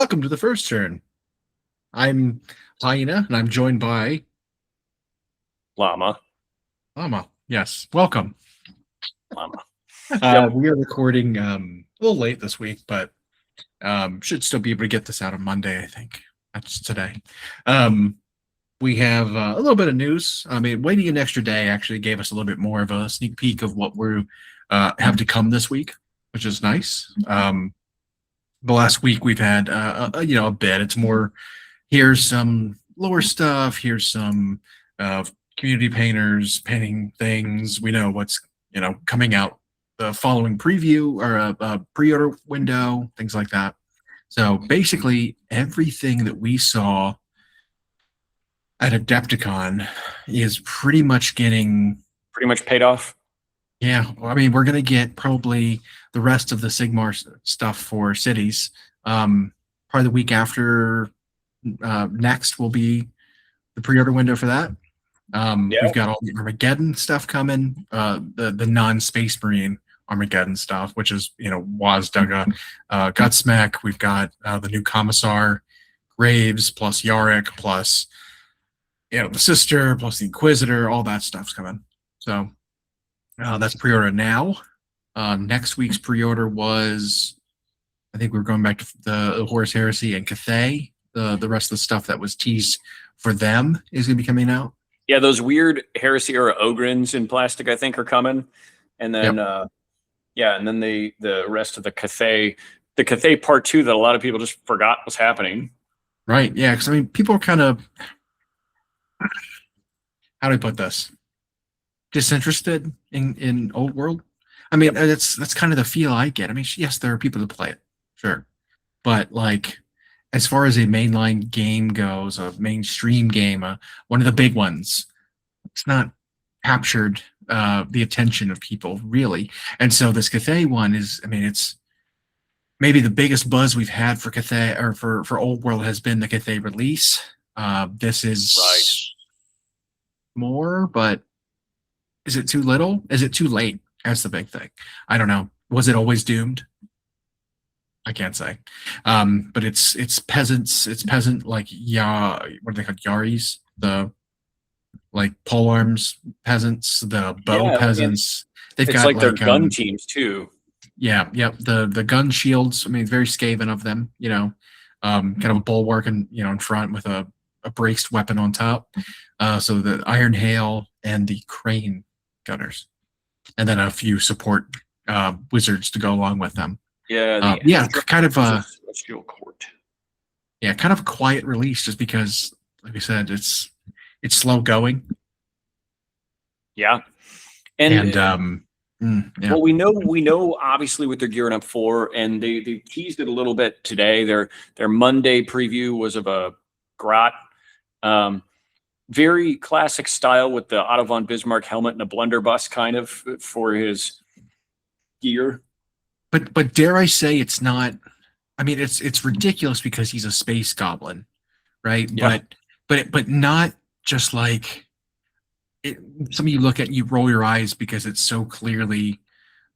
Welcome to the first turn. I'm Hyena, and I'm joined by Llama. Llama. Yes, welcome. Llama. We are recording a little late this week, but should still be able to get this out on Monday, I think. That's today. We have a little bit of news. I mean, waiting an extra day actually gave us a little bit more of a sneak peek of what we have to come this week, which is nice. The last week we've had a bit. It's more, here's some lore stuff, here's some community painters painting things. We know what's coming out the following preview or a pre-order window, things like that. So basically everything that we saw at Adepticon is pretty much paid off. Yeah, well, I mean, we're gonna get probably the rest of the Sigmar stuff for cities. Probably the week after next will be the pre-order window for that. We've got all the Armageddon stuff coming, the non-Spacemarine Armageddon stuff, which is Wazdugga, Gutsmack. We've got the new Commissar, Graves plus Yarick plus the Sister plus the Inquisitor. All that stuff's coming. So. That's pre-order now. Next week's pre-order was, I think we were going back to the Horus Heresy and Cathay. The rest of the stuff that was teased for them is going to be coming out. Yeah, those weird Heresy era Ogrins in plastic, I think, are coming. And then, and then the rest of the Cathay Part 2 that a lot of people just forgot was happening. Right, yeah, because, I mean, people are kind of, how do I put this? Disinterested in old world. I mean, that's kind of the feel I get. I mean, yes, there are people that play it, sure, but like as far as a mainline game goes, a mainstream game, one of the big ones, it's not captured the attention of people really. And so this Cathay one is, I mean, it's maybe the biggest buzz we've had for Cathay or for old world has been the Cathay release. This is more, but is it too little? Is it too late? That's the big thing. I don't know. Was it always doomed? I can't say. But it's peasants. It's peasant like what are they called? Yaris, the like polearms peasants, the bow peasants. They've got like their gun teams too. Yeah, the gun shields. I mean, very Skaven of them. Kind of a bulwark in front with a braced weapon on top. So the Iron Hail and the Crane gunners, and then a few support wizards to go along with them. Kind of a celestial court. Yeah, kind of a quiet release, just because, like I said, it's slow going. Yeah, well, we know obviously what they're gearing up for, and they teased it a little bit today. Their Monday preview was of a Grot. Very classic style with the Otto von Bismarck helmet and a blunderbuss kind of for his gear. But dare I say it's not? I mean, it's ridiculous because he's a space goblin, right? Yeah. But not just like some of you look at, you roll your eyes because it's so clearly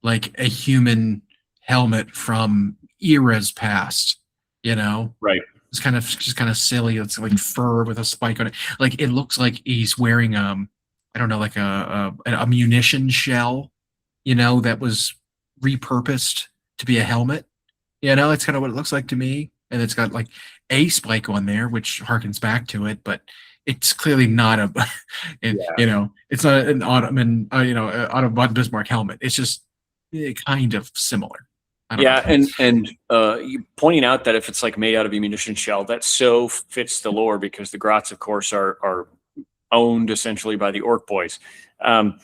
like a human helmet from eras past, Right. It's just kind of silly. It's like fur with a spike on it. Like it looks like he's wearing I don't know, like a munition shell, that was repurposed to be a helmet. It's kind of what it looks like to me. And it's got like a spike on there, which harkens back to it, but it's clearly not it's not an Otto von Bismarck helmet. It's just kind of similar. And you pointing out that if it's like made out of a munition shell, that so fits the lore, because the Grots, of course, are owned essentially by the Orc boys, and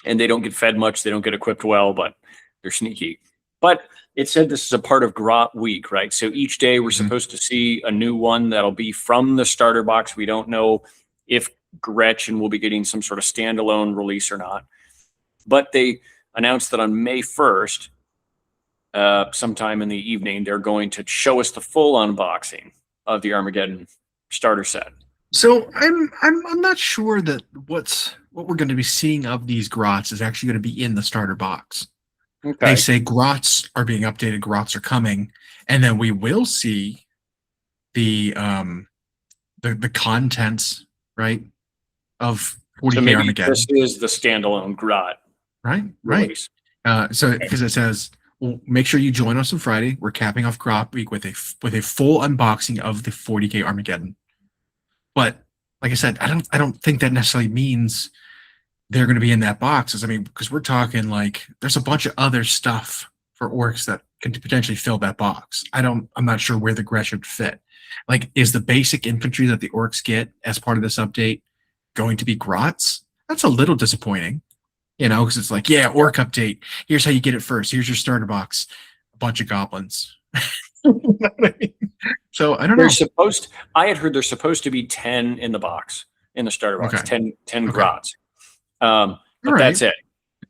they don't get fed much. They don't get equipped well, but they're sneaky. But it said this is a part of Grot week, right? So each day we're supposed to see a new one that'll be from the starter box. We don't know if Gretchen will be getting some sort of standalone release or not, but they announced that on May 1st. Sometime in the evening, they're going to show us the full unboxing of the Armageddon starter set. So I'm not sure that what we're going to be seeing of these Grots is actually going to be in the starter box. Okay. They say Grots are being updated, Grots are coming, and then we will see the contents, right, of So 40k maybe Armageddon. this is the standalone Grot Right. release. So because it says, well, make sure you join us on Friday. We're capping off Grot Week with a full unboxing of the 40k Armageddon. But like I said, I don't think that necessarily means they're going to be in that box. I mean, because we're talking like there's a bunch of other stuff for orcs that can potentially fill that box. I'm not sure where the Gresham would fit. Like, is the basic infantry that the orcs get as part of this update going to be Grots? That's a little disappointing, because it's like, yeah, orc update. Here's how you get it first. Here's your starter box. A bunch of goblins. So I don't know. I had heard there's supposed to be 10 in the box, in the starter box, Okay. 10 Okay. Grots. But that's it.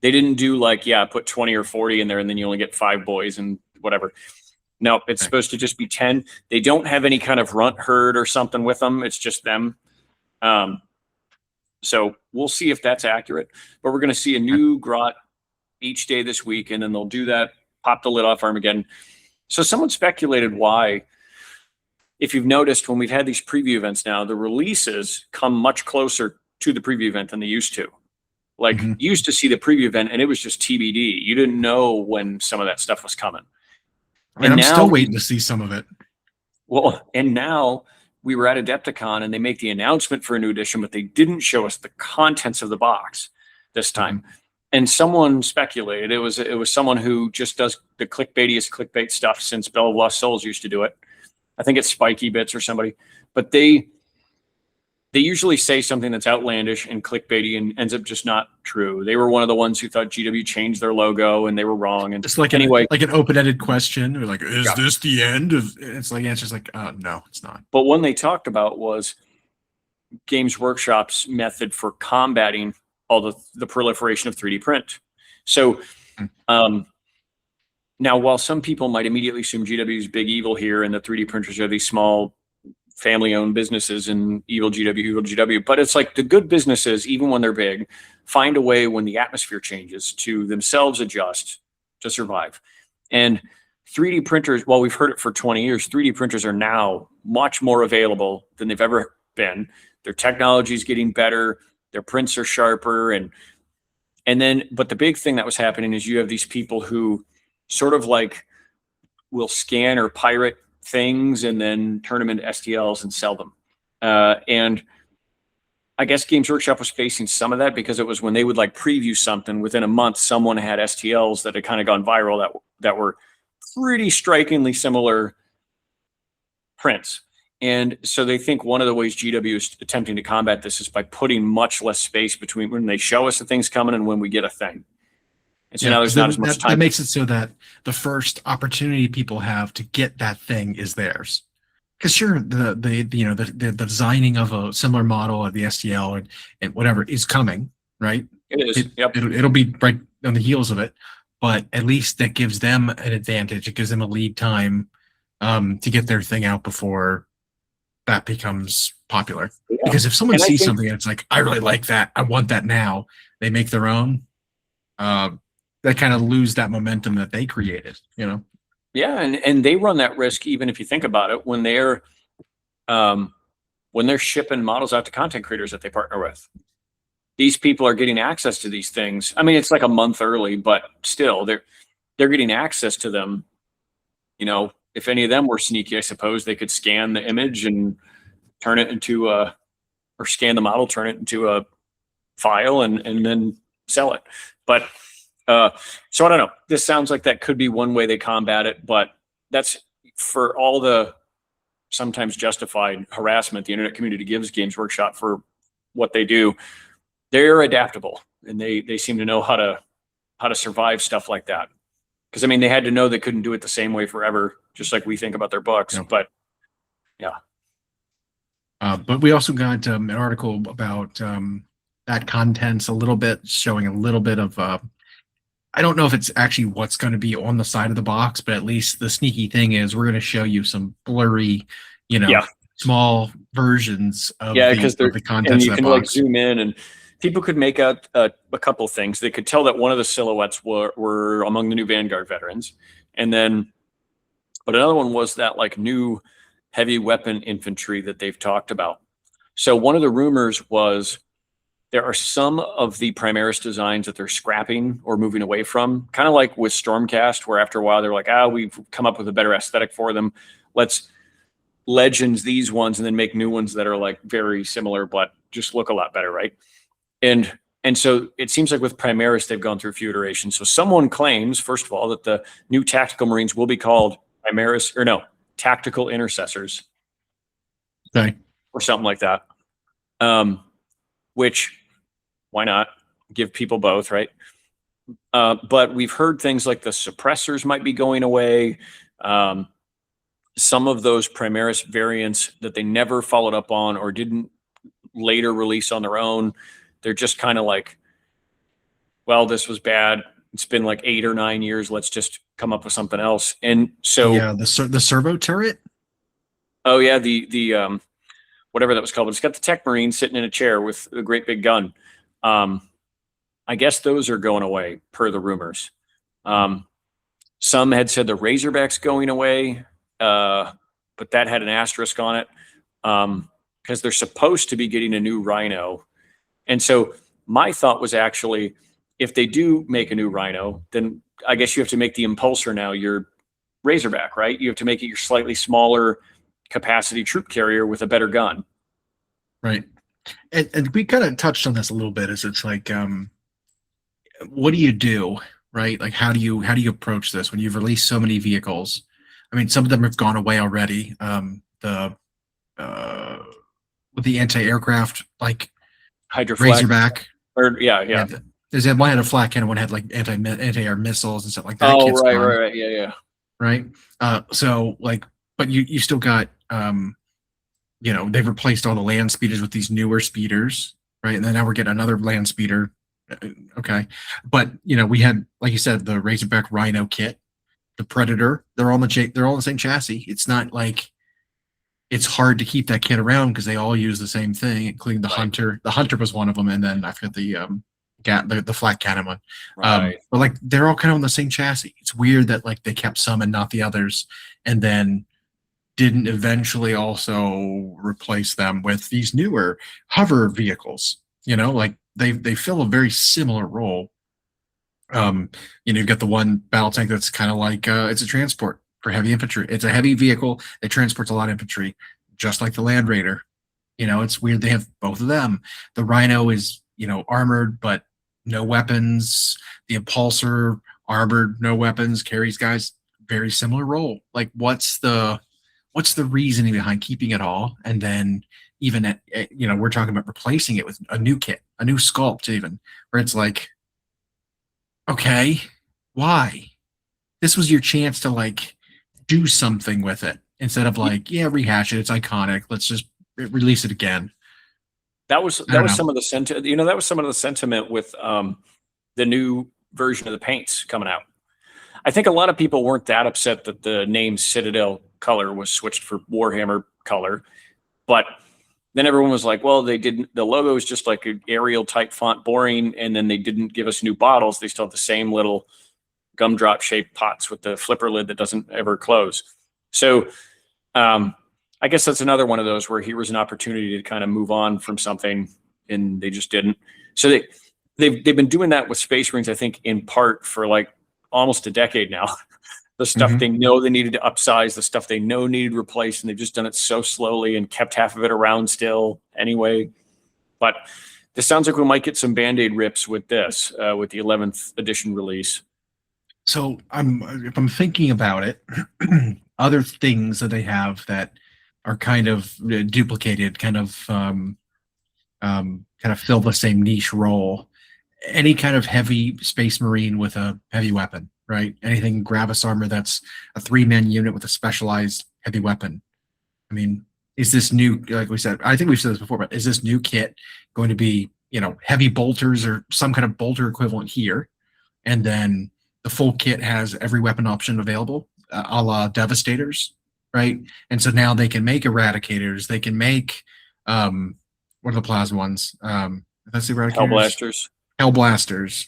They didn't do like, put 20 or 40 in there and then you only get 5 boys and whatever. No, it's supposed to just be 10. They don't have any kind of runt herd or something with them. It's just them. So we'll see if that's accurate. But we're going to see a new Grot each day this week, and then they'll do that, pop the lid off Armageddon. So someone speculated why, if you've noticed, when we've had these preview events now, the releases come much closer to the preview event than they used to. Like, you used to see the preview event and it was just TBD. You didn't know when some of that stuff was coming. And I'm still waiting to see some of it. Well, and now we were at Adepticon and they make the announcement for a new edition, but they didn't show us the contents of the box this time. And someone speculated, it was someone who just does the clickbaitiest clickbait stuff since Bell of Lost Souls used to do it. I think it's Spiky Bits or somebody, but they usually say something that's outlandish and clickbaity and ends up just not true. They were one of the ones who thought GW changed their logo and they were wrong. And it's like anyway, like an open-ended question, or like, is this the end of? It's like answers like, no, it's not. But one they talked about was Games Workshop's method for combating all the proliferation of 3D print. So now, while some people might immediately assume GW is big evil here and the 3D printers are these small family-owned businesses and evil GW, but it's like the good businesses, even when they're big, find a way when the atmosphere changes to themselves adjust to survive. And 3D printers, while we've heard it for 20 years, 3D printers are now much more available than they've ever been. Their technology is getting better. Their prints are sharper. And then, but the big thing that was happening is you have these people who sort of like will scan or pirate things and then turn them into STLs and sell them. And I guess Games Workshop was facing some of that because it was when they would like preview something, within a month, someone had STLs that had kind of gone viral that were pretty strikingly similar prints. And so they think one of the ways GW is attempting to combat this is by putting much less space between when they show us the thing's coming and when we get a thing. And so now there's not as much time. That makes it so that the first opportunity people have to get that thing is theirs. Because sure, the designing of a similar model of the STL and whatever is coming, right? It is. It'll be right on the heels of it, but at least that gives them an advantage. It gives them a lead time to get their thing out before that becomes popular. Yeah. Because if someone sees something and it's like, I really like that, I want that now, they make their own. They kind of lose that momentum that they created, Yeah, and they run that risk even if you think about it when they're shipping models out to content creators that they partner with. These people are getting access to these things. I mean, it's like a month early, but still, they're getting access to them. If any of them were sneaky, I suppose they could scan the image and turn it into or scan the model, turn it into a file, and then sell it. But so I don't know. This sounds like that could be one way they combat it, but that's for all the sometimes justified harassment the internet community gives Games Workshop for what they do. They're adaptable, and they seem to know how to survive stuff like that. Because I mean, they had to know they couldn't do it the same way forever, just like we think about their books. Yeah. But yeah. But we also got an article about that contents a little bit, showing a little bit of. I don't know if it's actually what's going to be on the side of the box, but at least the sneaky thing is we're going to show you some blurry, small versions of the contents. And you can like zoom in, and people could make out a couple things. They could tell that one of the silhouettes were among the new Vanguard veterans, but another one was that like new heavy weapon infantry that they've talked about. So one of the rumors was there are some of the Primaris designs that they're scrapping or moving away from, kind of like with Stormcast, where after a while they're like, we've come up with a better aesthetic for them. Let's legends these ones and then make new ones that are like very similar, but just look a lot better, right? And so it seems like with Primaris, they've gone through a few iterations. So someone claims, first of all, that the new Tactical Marines will be called Primaris, or no, Tactical Intercessors. Okay. Or something like that. Which, why not? Give people both, right? But we've heard things like the suppressors might be going away. Some of those Primaris variants that they never followed up on or didn't later release on their own, they're just kind of like, well, this was bad. It's been like 8 or 9 years. Let's just come up with something else. And so, yeah, the servo turret. Oh yeah, the whatever that was called. But it's got the Tech Marine sitting in a chair with a great big gun. I guess those are going away per the rumors. Some had said the Razorback's going away, but that had an asterisk on it because they're supposed to be getting a new Rhino. And so my thought was actually, if they do make a new Rhino, then I guess you have to make the Impulsor now your Razorback, right? You have to make it your slightly smaller capacity troop carrier with a better gun. Right. And we kind of touched on this a little bit, is it's like, what do you do, right? Like, how do you approach this when you've released so many vehicles? I mean, some of them have gone away already. With the anti-aircraft, like Razorback, or yeah. There's one had a flat cannon, one had like anti-air missiles and stuff like that. Oh, right, yeah. Right. So like, but you still got, they've replaced all the land speeders with these newer speeders, right? And then now we're getting another land speeder. Okay. But, we had, like you said, the Razorback Rhino kit, the Predator, they're all the same chassis. It's not like it's hard to keep that kit around because they all use the same thing, including the Hunter. The Hunter was one of them. And then I forget the flat cannon one. Right. But like, they're all kind of on the same chassis. It's weird that like they kept some and not the others, and then didn't eventually also replace them with these newer hover vehicles. Like they fill a very similar role. You've got the one battle tank that's kind of like it's a transport for heavy infantry. It's a heavy vehicle that transports a lot of infantry, just like the Land Raider. It's weird they have both of them. The Rhino is armored but no weapons. The Impulsor, armored, no weapons, carries guys. Very similar role. Like, what's the reasoning behind keeping it all? And then even we're talking about replacing it with a new kit, a new sculpt, even, where it's like, okay, why? This was your chance to like do something with it instead of like, rehash it. It's iconic. Let's just release it again. That was some of the sentiment. That was some of the sentiment with the new version of the paints coming out. I think a lot of people weren't that upset that the name Citadel color was switched for Warhammer color, but then everyone was like, well, the logo is just like an Arial type font, boring, and then they didn't give us new bottles. They still have the same little gumdrop shaped pots with the flipper lid that doesn't ever close. So I guess that's another one of those where here was an opportunity to kind of move on from something and they just didn't. So they've been doing that with Space Marines, I think, in part for like almost a decade now. The stuff they know they needed to upsize, the stuff they know needed replaced, and they've just done it so slowly and kept half of it around still anyway. But this sounds like we might get some Band-Aid rips with this, with the 11th edition release. So if I'm thinking about it, other things that they have that are kind of duplicated, kind of fill the same niche role. Any kind of heavy Space Marine with a heavy weapon, right? Anything Gravis armor that's a 3-man unit with a specialized heavy weapon. I mean, is this new, like we said, I think we've said this before, but is this new kit going to be, heavy bolters or some kind of bolter equivalent here? And then the full kit has every weapon option available, a la Devastators, right? And so now they can make Eradicators. They can make, what are the plasma ones? That's the Eradicators. Hellblasters,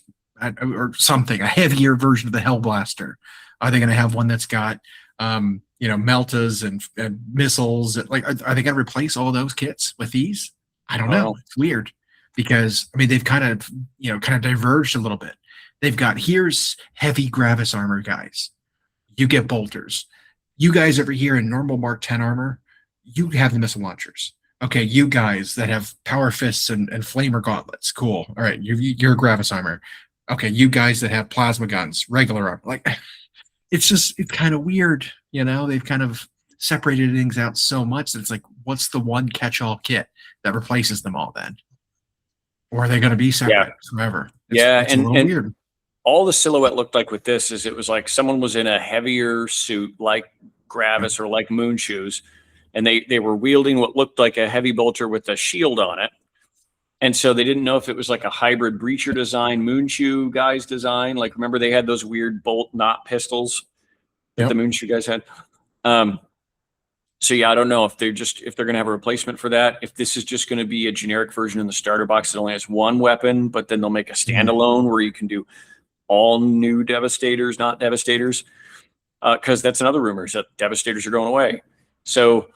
or something, a heavier version of the Hellblaster. Are they going to have one that's got, meltas and missiles. Like, are they going to replace all those kits with these? I don't know. It's weird because I mean they've kind of diverged a little bit. They've got here's heavy Gravis armor guys. You get bolters. You guys over here in normal Mark 10 armor, you have the missile launchers. Okay, you guys that have power fists and flamer gauntlets, cool. All right, you're Gravis armor. Okay, you guys that have plasma guns, regular armor. Like, it's kind of weird, They've kind of separated things out so much that it's like, what's the one catch-all kit that replaces them all then? Or are they going to be separate forever? It's a little weird. All the silhouette looked like with this is it was like someone was in a heavier suit like Gravis or like Moon Shoes, and they were wielding what looked like a heavy bolter with a shield on it. And so they didn't know if it was like a hybrid breacher design, Moonshoe guys design. Like, remember they had those weird bolt knot pistols that the Moonshoe guys had. So yeah, I don't know if they're going to have a replacement for that. If this is just going to be a generic version in the starter box that only has one weapon, but then they'll make a standalone where you can do all new Devastators, not Devastators. Because that's another rumor is that Devastators are going away. So,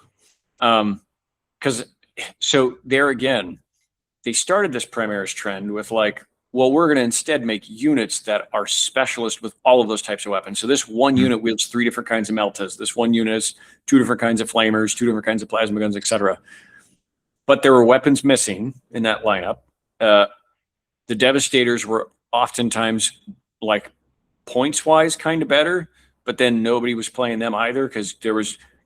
so there again, they started this Primaris trend with like, well, we're going to instead make units that are specialist with all of those types of weapons. So this one unit wields 3 different kinds of meltas. This one unit is 2 different kinds of flamers, 2 different kinds of plasma guns, etc. But there were weapons missing in that lineup. The Devastators were oftentimes like points-wise kind of better, but then nobody was playing them either because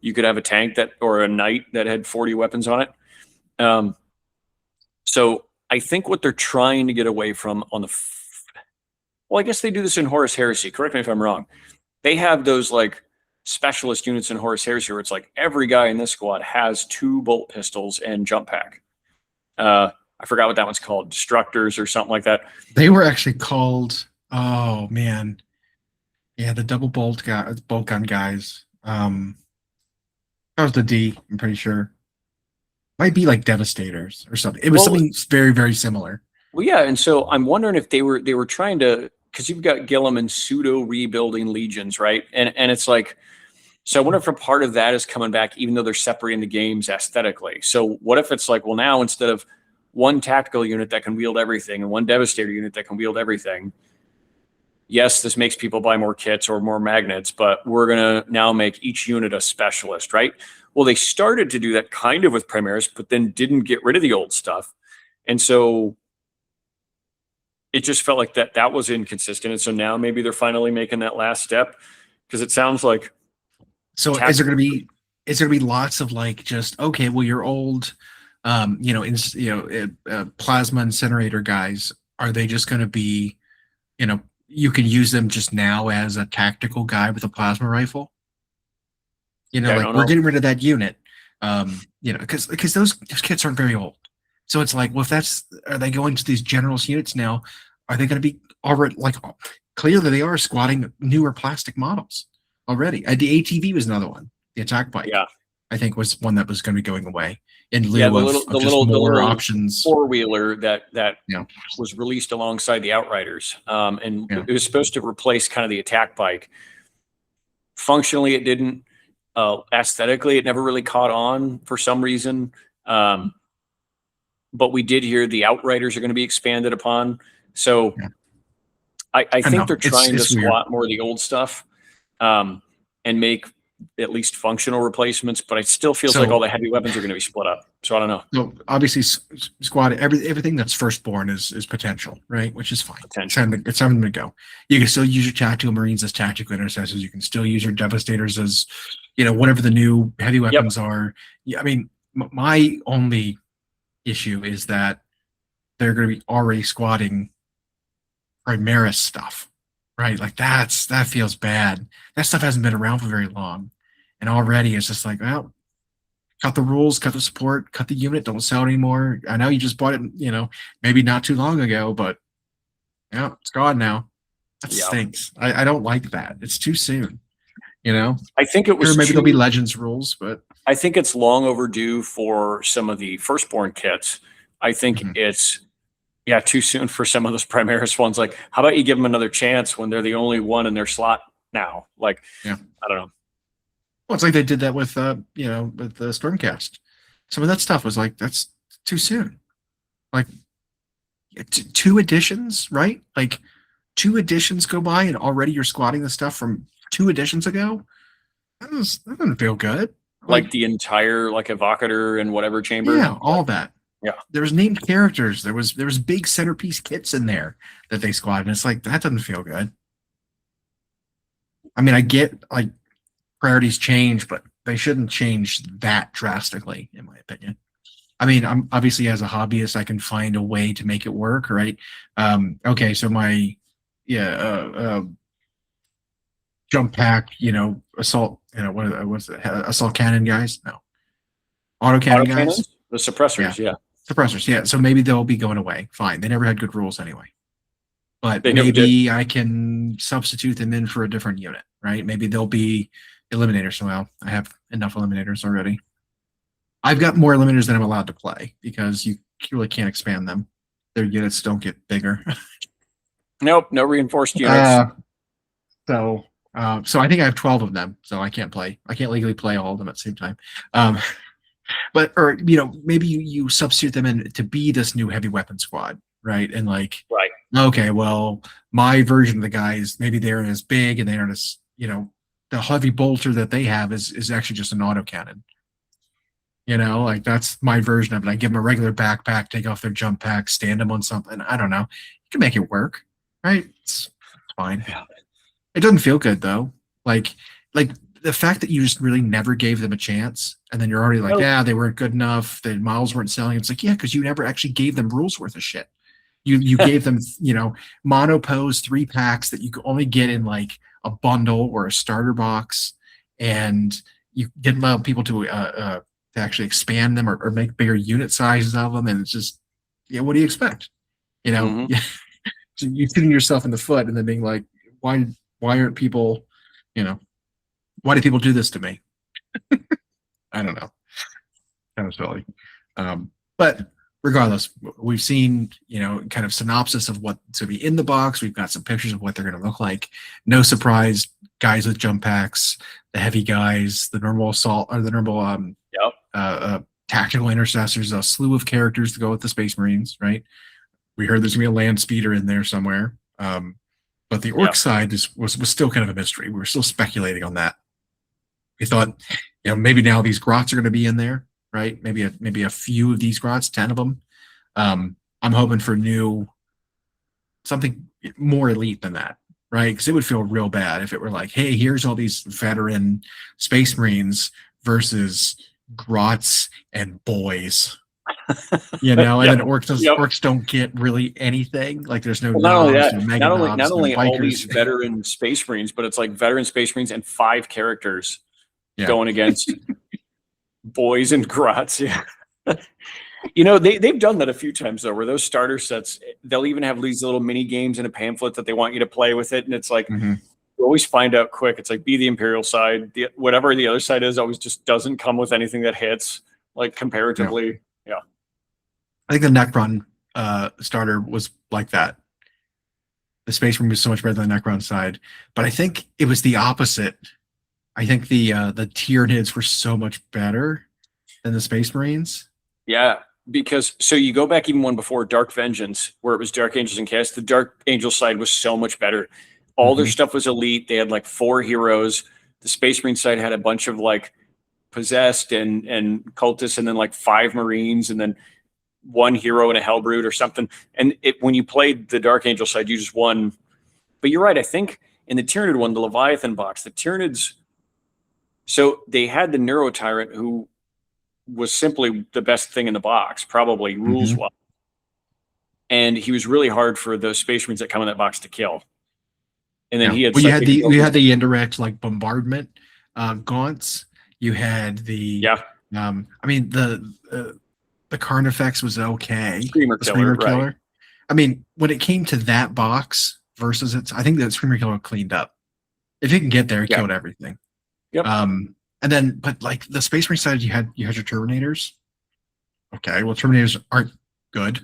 you could have a tank or a knight that had 40 weapons on it. So I think what they're trying to get away from I guess they do this in Horus Heresy. Correct me if I'm wrong. They have those like specialist units in Horus Heresy where it's like every guy in this squad has 2 bolt pistols and jump pack. I forgot what that one's called, Destructors or something like that. They were actually called, oh man. Yeah, the double bolt gun guys. That was the D, I'm pretty sure. Might be like Devastators or something. It was something very, very similar. Well, yeah, and so I'm wondering if they were trying to, because you've got Gilliman pseudo rebuilding legions, right? And it's like, so I wonder if a part of that is coming back, even though they're separating the games aesthetically. So what if it's like, well, now instead of one tactical unit that can wield everything and one Devastator unit that can wield everything, yes, this makes people buy more kits or more magnets, but we're going to now make each unit a specialist, right? Well, they started to do that kind of with Primaris, but then didn't get rid of the old stuff. And so it just felt like that was inconsistent. And so now maybe they're finally making that last step because it sounds like. So is there going to be lots of like just, okay, well, your old, plasma incinerator guys, are they just going to be, you can use them just now as a tactical guy with a plasma rifle? We're getting rid of that unit, because those kits aren't very old. So it's like, well, are they going to these generalist units now? Are they going to be already like clearly they are squatting newer plastic models already? The ATV was another one. The attack bike, I think, was one that was going to be going away in lieu of just more options. 4-wheeler that was released alongside the Outriders, and it was supposed to replace kind of the attack bike. Functionally, it didn't. Aesthetically, it never really caught on for some reason. But we did hear the Outriders are going to be expanded upon. So I think they're trying to squat more of the old stuff and make at least functional replacements, but it still feels like all the heavy weapons are going to be split up. So I don't know. So obviously, squad everything that's firstborn is potential, right? Which is fine. It's time to go. You can still use your tactical Marines as tactical intercessors. You can still use your Devastators as, whatever the new heavy weapons are. Yeah, I mean, my only issue is that they're going to be already squatting Primaris stuff, right? Like that feels bad. That stuff hasn't been around for very long, and already it's just like, well, cut the rules, cut the support, cut the unit, don't sell it anymore. I know you just bought it, maybe not too long ago, but it's gone now. That stinks. I don't like that. It's too soon. I think it was maybe there'll be Legends rules, but I think it's long overdue for some of the firstborn kits. I think it's too soon for some of those Primaris ones. Like, how about you give them another chance when they're the only one in their slot now? Like, I don't know. Well, it's like they did that with with the Stormcast. Some of that stuff was like, that's too soon. Like two editions, right? Like two editions go by and already you're squatting the stuff from 2 editions ago. That doesn't feel good. Like the entire like evocator and whatever chamber. Yeah, all that. Yeah. There was named characters. There was big centerpiece kits in there that they squatted. And it's like, that doesn't feel good. I mean, I get like priorities change, but they shouldn't change that drastically, in my opinion. I mean, I'm obviously as a hobbyist, I can find a way to make it work, right? Okay, so my jump pack, assault, what's it? Assault cannon guys? No, auto cannon guys. The suppressors, yeah. Suppressors, yeah. So maybe they'll be going away. Fine. They never had good rules anyway. But They never maybe I can substitute them in for a different unit, right? Maybe they'll be eliminators. Well, I have enough eliminators already. I've got more eliminators than I'm allowed to play because you really can't expand them. Their units don't get bigger. Nope, no reinforced units. So I think I have 12 of them, so I can't play. I can't legally play all of them at the same time. But maybe you substitute them in to be this new heavy weapon squad, right? And like, right. Okay, well, my version of the guys, maybe they aren't as big and they aren't as, the heavy bolter that they have is actually just an autocannon. Like that's my version of it. I give them a regular backpack, take off their jump pack, stand them on something. I don't know. You can make it work, right? It's fine. Yeah. It doesn't feel good though. Like the fact that you just really never gave them a chance, and then you're already like, yeah, they weren't good enough. The models weren't selling. It's like, yeah, because you never actually gave them rules worth of shit. You gave them, monopose 3 packs that you could only get in like a bundle or a starter box, and you didn't allow people to actually expand them or make bigger unit sizes of them. And it's just, what do you expect? Mm-hmm. So you're shooting yourself in the foot and then being like, why aren't people, why do people do this to me? I don't know. Kind of silly. But regardless, we've seen, kind of synopsis of what's to be in the box. We've got some pictures of what they're going to look like. No surprise, guys with jump packs, the heavy guys, the normal assault, or the normal tactical intercessors, a slew of characters to go with the Space Marines, right? We heard there's going to be a land speeder in there somewhere. But the orc side was still kind of a mystery. We were still speculating on that. We thought, maybe now these grots are going to be in there, right? Maybe a few of these grots, 10 of them. I'm hoping for something more elite than that, right? Because it would feel real bad if it were like, hey, here's all these veteran Space Marines versus grots and boys. And then orcs don't get really anything. Like there's no not only that, not only all these veteran Space Marines, but it's like veteran Space Marines and 5 characters going against boys and grots. Yeah. They've done that a few times though, where those starter sets, they'll even have these little mini games in a pamphlet that they want you to play with it, and it's like you always find out quick. It's like, be the Imperial side, whatever the other side is, always just doesn't come with anything that hits, like comparatively. Yeah. I think the Necron starter was like that. The Space Marine was so much better than the Necron side, but I think it was the opposite. I think the Tyranids were so much better than the Space Marines. Yeah, because so you go back even one before Dark Vengeance, where it was Dark Angels and Chaos. The Dark Angel side was so much better. All their stuff was elite. They had like 4 heroes. The Space Marine side had a bunch of like possessed and cultists, and then like 5 Marines, and then 1 hero and a Hellbrood or something. And when you played the Dark Angel side, you just won. But you're right. I think in the Tyranid one, the Leviathan box, the Tyranids. So they had the Neuro Tyrant, who was simply the best thing in the box, probably rules-wise. And he was really hard for those Space Marines that come in that box to kill. And then he had. Well, you had the indirect like bombardment gaunts. You had the the Carnifex was okay. Screamer Killer. Right. I mean, when it came to that box versus I think that Screamer Killer cleaned up. If it can get there, it killed everything. Yep. And then, but like the Space Marine side, you had your Terminators. Okay, well, Terminators aren't good.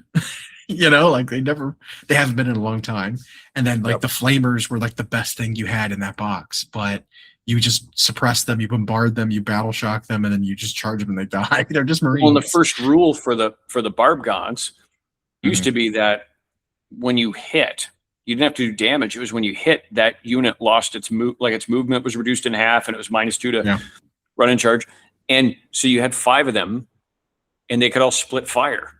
Like they haven't been in a long time. And then like the Flamers were like the best thing you had in that box. But you just suppress them, you bombard them, you battle shock them, and then you just charge them and they die. They're just Marines. Well, and the first rule for the barb gaunts used to be that when you hit, you didn't have to do damage. It was when you hit, that unit lost its its movement was reduced in half, and it was -2 to run and charge. And so you had 5 of them, and they could all split fire.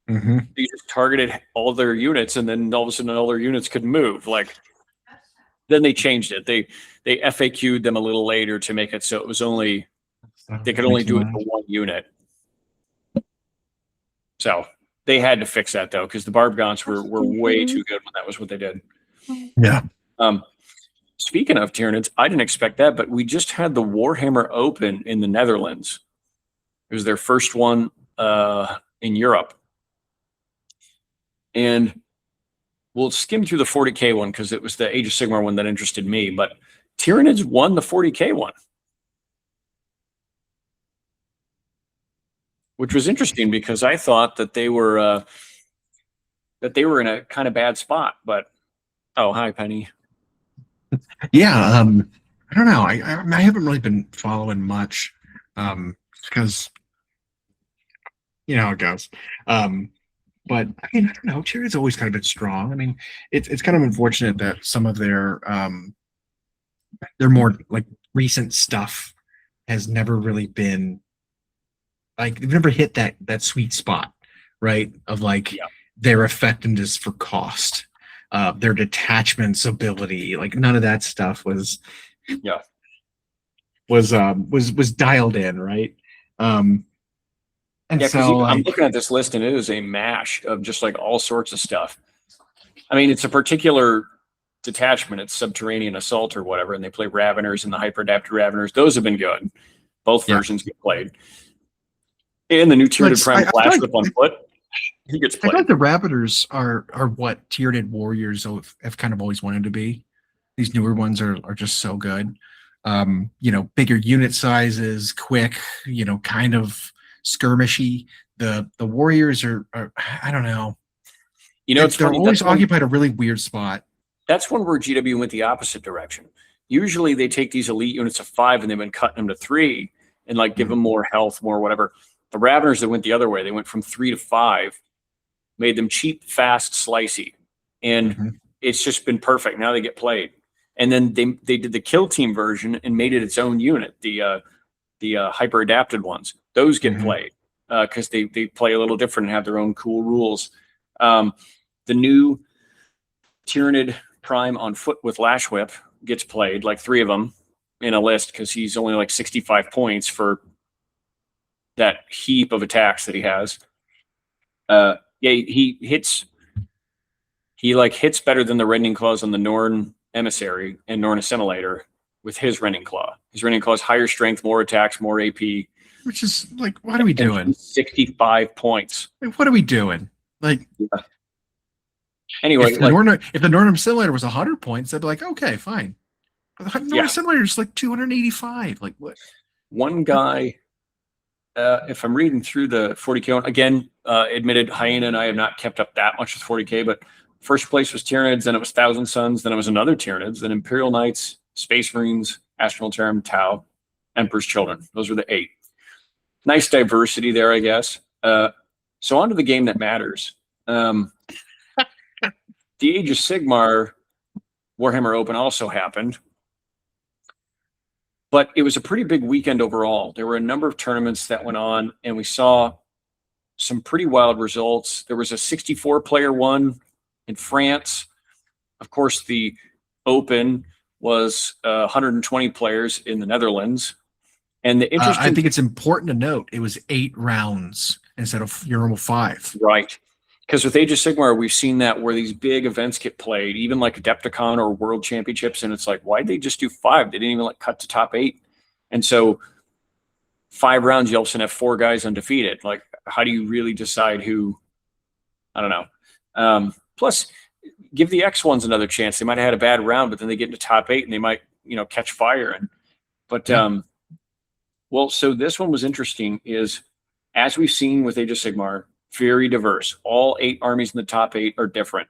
You just targeted all their units, and then all of a sudden all their units could move. Like, then they changed it. They FAQ'd them a little later to make it so it was only they could only do it to 1 unit. So they had to fix that though, because the barb gaunts were way too good when that was what they did. Yeah. Speaking of Tyranids, I didn't expect that, but we just had the Warhammer Open in the Netherlands. It was their first one in Europe. And we'll skim through the 40k one because it was the Age of Sigmar one that interested me. But Tyranids won the 40k one, which was interesting because I thought that they were in a kind of bad spot. But oh, hi, Penny. Yeah, I don't know. I haven't really been following much because you know how it goes. But I mean, I don't know. Tyranids always kind of been strong. I mean, it's kind of unfortunate that some of their more like recent stuff has never really been like they've never hit that sweet spot, right? Of like their effectiveness for cost, their detachments ability. Like none of that stuff was dialed in, right? And yeah, because so, I'm looking at this list, and it is a mash of just like all sorts of stuff. I mean, it's a particular detachment. It's Subterranean Assault or whatever, and they play Raveners and the Hyper-Adapted Raveners. Those have been good. Both versions get played. And the new Tyranid Prime Flash Whip on foot, he gets played. I think the Raveners are what Tyranid warriors have kind of always wanted to be. These newer ones are just so good. You know, bigger unit sizes, quick, you know, kind of skirmishy. The warriors are I don't know. You know, it's they're funny, always occupied a really weird spot. That's one where GW went the opposite direction. Usually they take these elite units of 5 and they've been cutting them to 3 and like give them more health, more whatever. The Raveners that went the other way, they went from 3 to 5, made them cheap, fast, slicey, and it's just been perfect. Now they get played, and then they did the kill team version and made it its own unit. The hyper adapted ones, those get played because they play a little different and have their own cool rules. The new Tyranid Prime on foot with Lash Whip gets played, like 3 of them in a list because he's only like 65 points for that heap of attacks that he has. He hits better than the Rending Claws on the Norn Emissary and Norn Assimilator with his Rending Claw. His Rending Claw is higher strength, more attacks, more AP. Which is like, what are we doing? 65 points. Like, what are we doing? Like, anyway, if the Norn Assimilator was 100 points, I'd be like, okay, fine. But the Norn Assimilator is like 285. Like, what? One guy, if I'm reading through the 40k one, again, admitted Hyena and I have not kept up that much with 40k, but first place was Tyranids, then it was Thousand Suns, then it was another Tyranids, then Imperial Knights, Space Marines, Astral Term, Tau, Emperor's Children. Those were the 8. Nice diversity there, I guess. So on to the game that matters. The Age of Sigmar Warhammer Open also happened, but it was a pretty big weekend overall. There were a number of tournaments that went on, and we saw some pretty wild results. There was a 64-player one in France. Of course, the Open was 120 players in the Netherlands. And the interesting, I think it's important to note it was 8 rounds instead of your normal 5. Right. Because with Age of Sigmar, we've seen that where these big events get played, even like Adepticon or World Championships, and it's like, why'd they just do 5? They didn't even like cut to top 8. And so 5 rounds, you all of a sudden have 4 guys undefeated. Like, how do you really decide who? I don't know. Plus, give the X ones another chance. They might have had a bad round, but then they get into top 8 and they might, catch fire. Well, so this one was interesting. Is as we've seen with Age of Sigmar, very diverse. All 8 armies in the top 8 are different.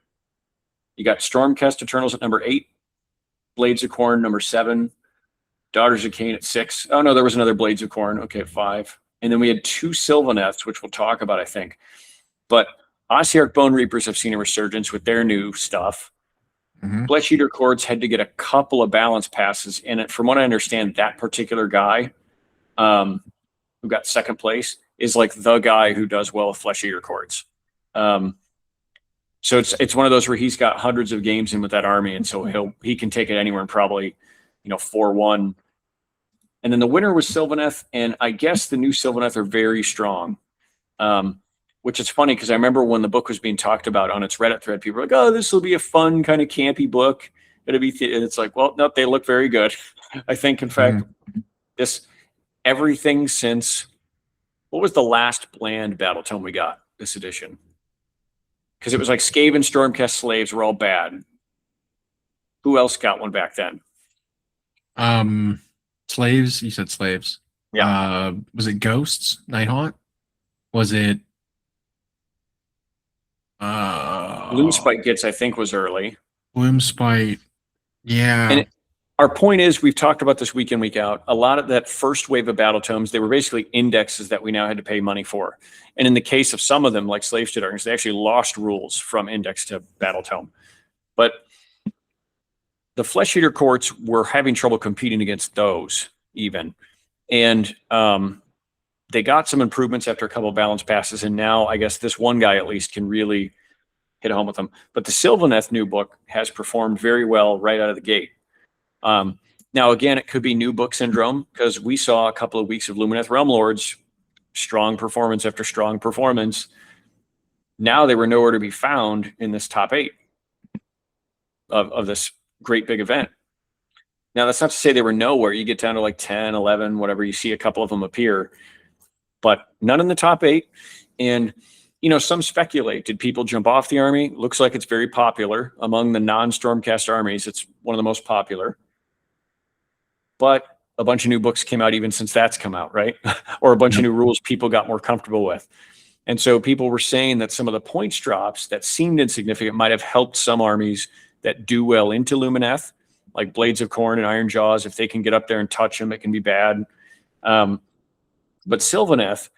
You got Stormcast Eternals at number 8, Blades of Corn number 7, Daughters of Cain at 6. Oh no, there was another Blades of Corn. Okay, at 5. And then we had 2 Sylvaneths, which we'll talk about, I think. But Ossiarch Bone Reapers have seen a resurgence with their new stuff. Flesh Eater Courts had to get a couple of balance passes, and from what I understand, that particular guy, who got second place, is like the guy who does well with Flesh Eater Courts. So it's one of those where he's got hundreds of games in with that army, and so he can take it anywhere and probably 4-1. And then the winner was Sylvaneth, and I guess the new Sylvaneth are very strong. Which is funny because I remember when the book was being talked about on its Reddit thread, people were like, "Oh, this will be a fun kind of campy book. It'll be," and it's like, well, no, they look very good. I think, in fact, everything since, what was the last bland battle tome we got this edition? Because it was like Skaven Stormcast Slaves were all bad. Who else got one back then? Slaves. You said slaves. Yeah. Was it Ghosts? Nighthaunt? Was it? Gloomspite Kits, I think, was early. Gloomspite, yeah. And our point is, we've talked about this week in, week out. A lot of that first wave of battle tomes, they were basically indexes that we now had to pay money for. And in the case of some of them, like Slaves to Darkness, they actually lost rules from index to battle tome. But the Flesh Eater Courts were having trouble competing against those even. And they got some improvements after a couple of balance passes, and now I guess this one guy at least can really hit home with them. But the Sylvaneth new book has performed very well right out of the gate. Now, again, it could be new book syndrome because we saw a couple of weeks of Lumineth Realm Lords, strong performance after strong performance. Now they were nowhere to be found in this top 8 of this great big event. Now, that's not to say they were nowhere. You get down to like 10, 11, whatever, you see a couple of them appear, but none in the top 8. And some speculate, did people jump off the army? Looks like it's very popular among the non-Stormcast armies. It's one of the most popular. But a bunch of new books came out even since that's come out, right? Or a bunch of new rules people got more comfortable with. And so people were saying that some of the points drops that seemed insignificant might have helped some armies that do well into Lumineth, like Blades of Corn and Iron Jaws. If they can get up there and touch them, it can be bad. But Sylvaneth,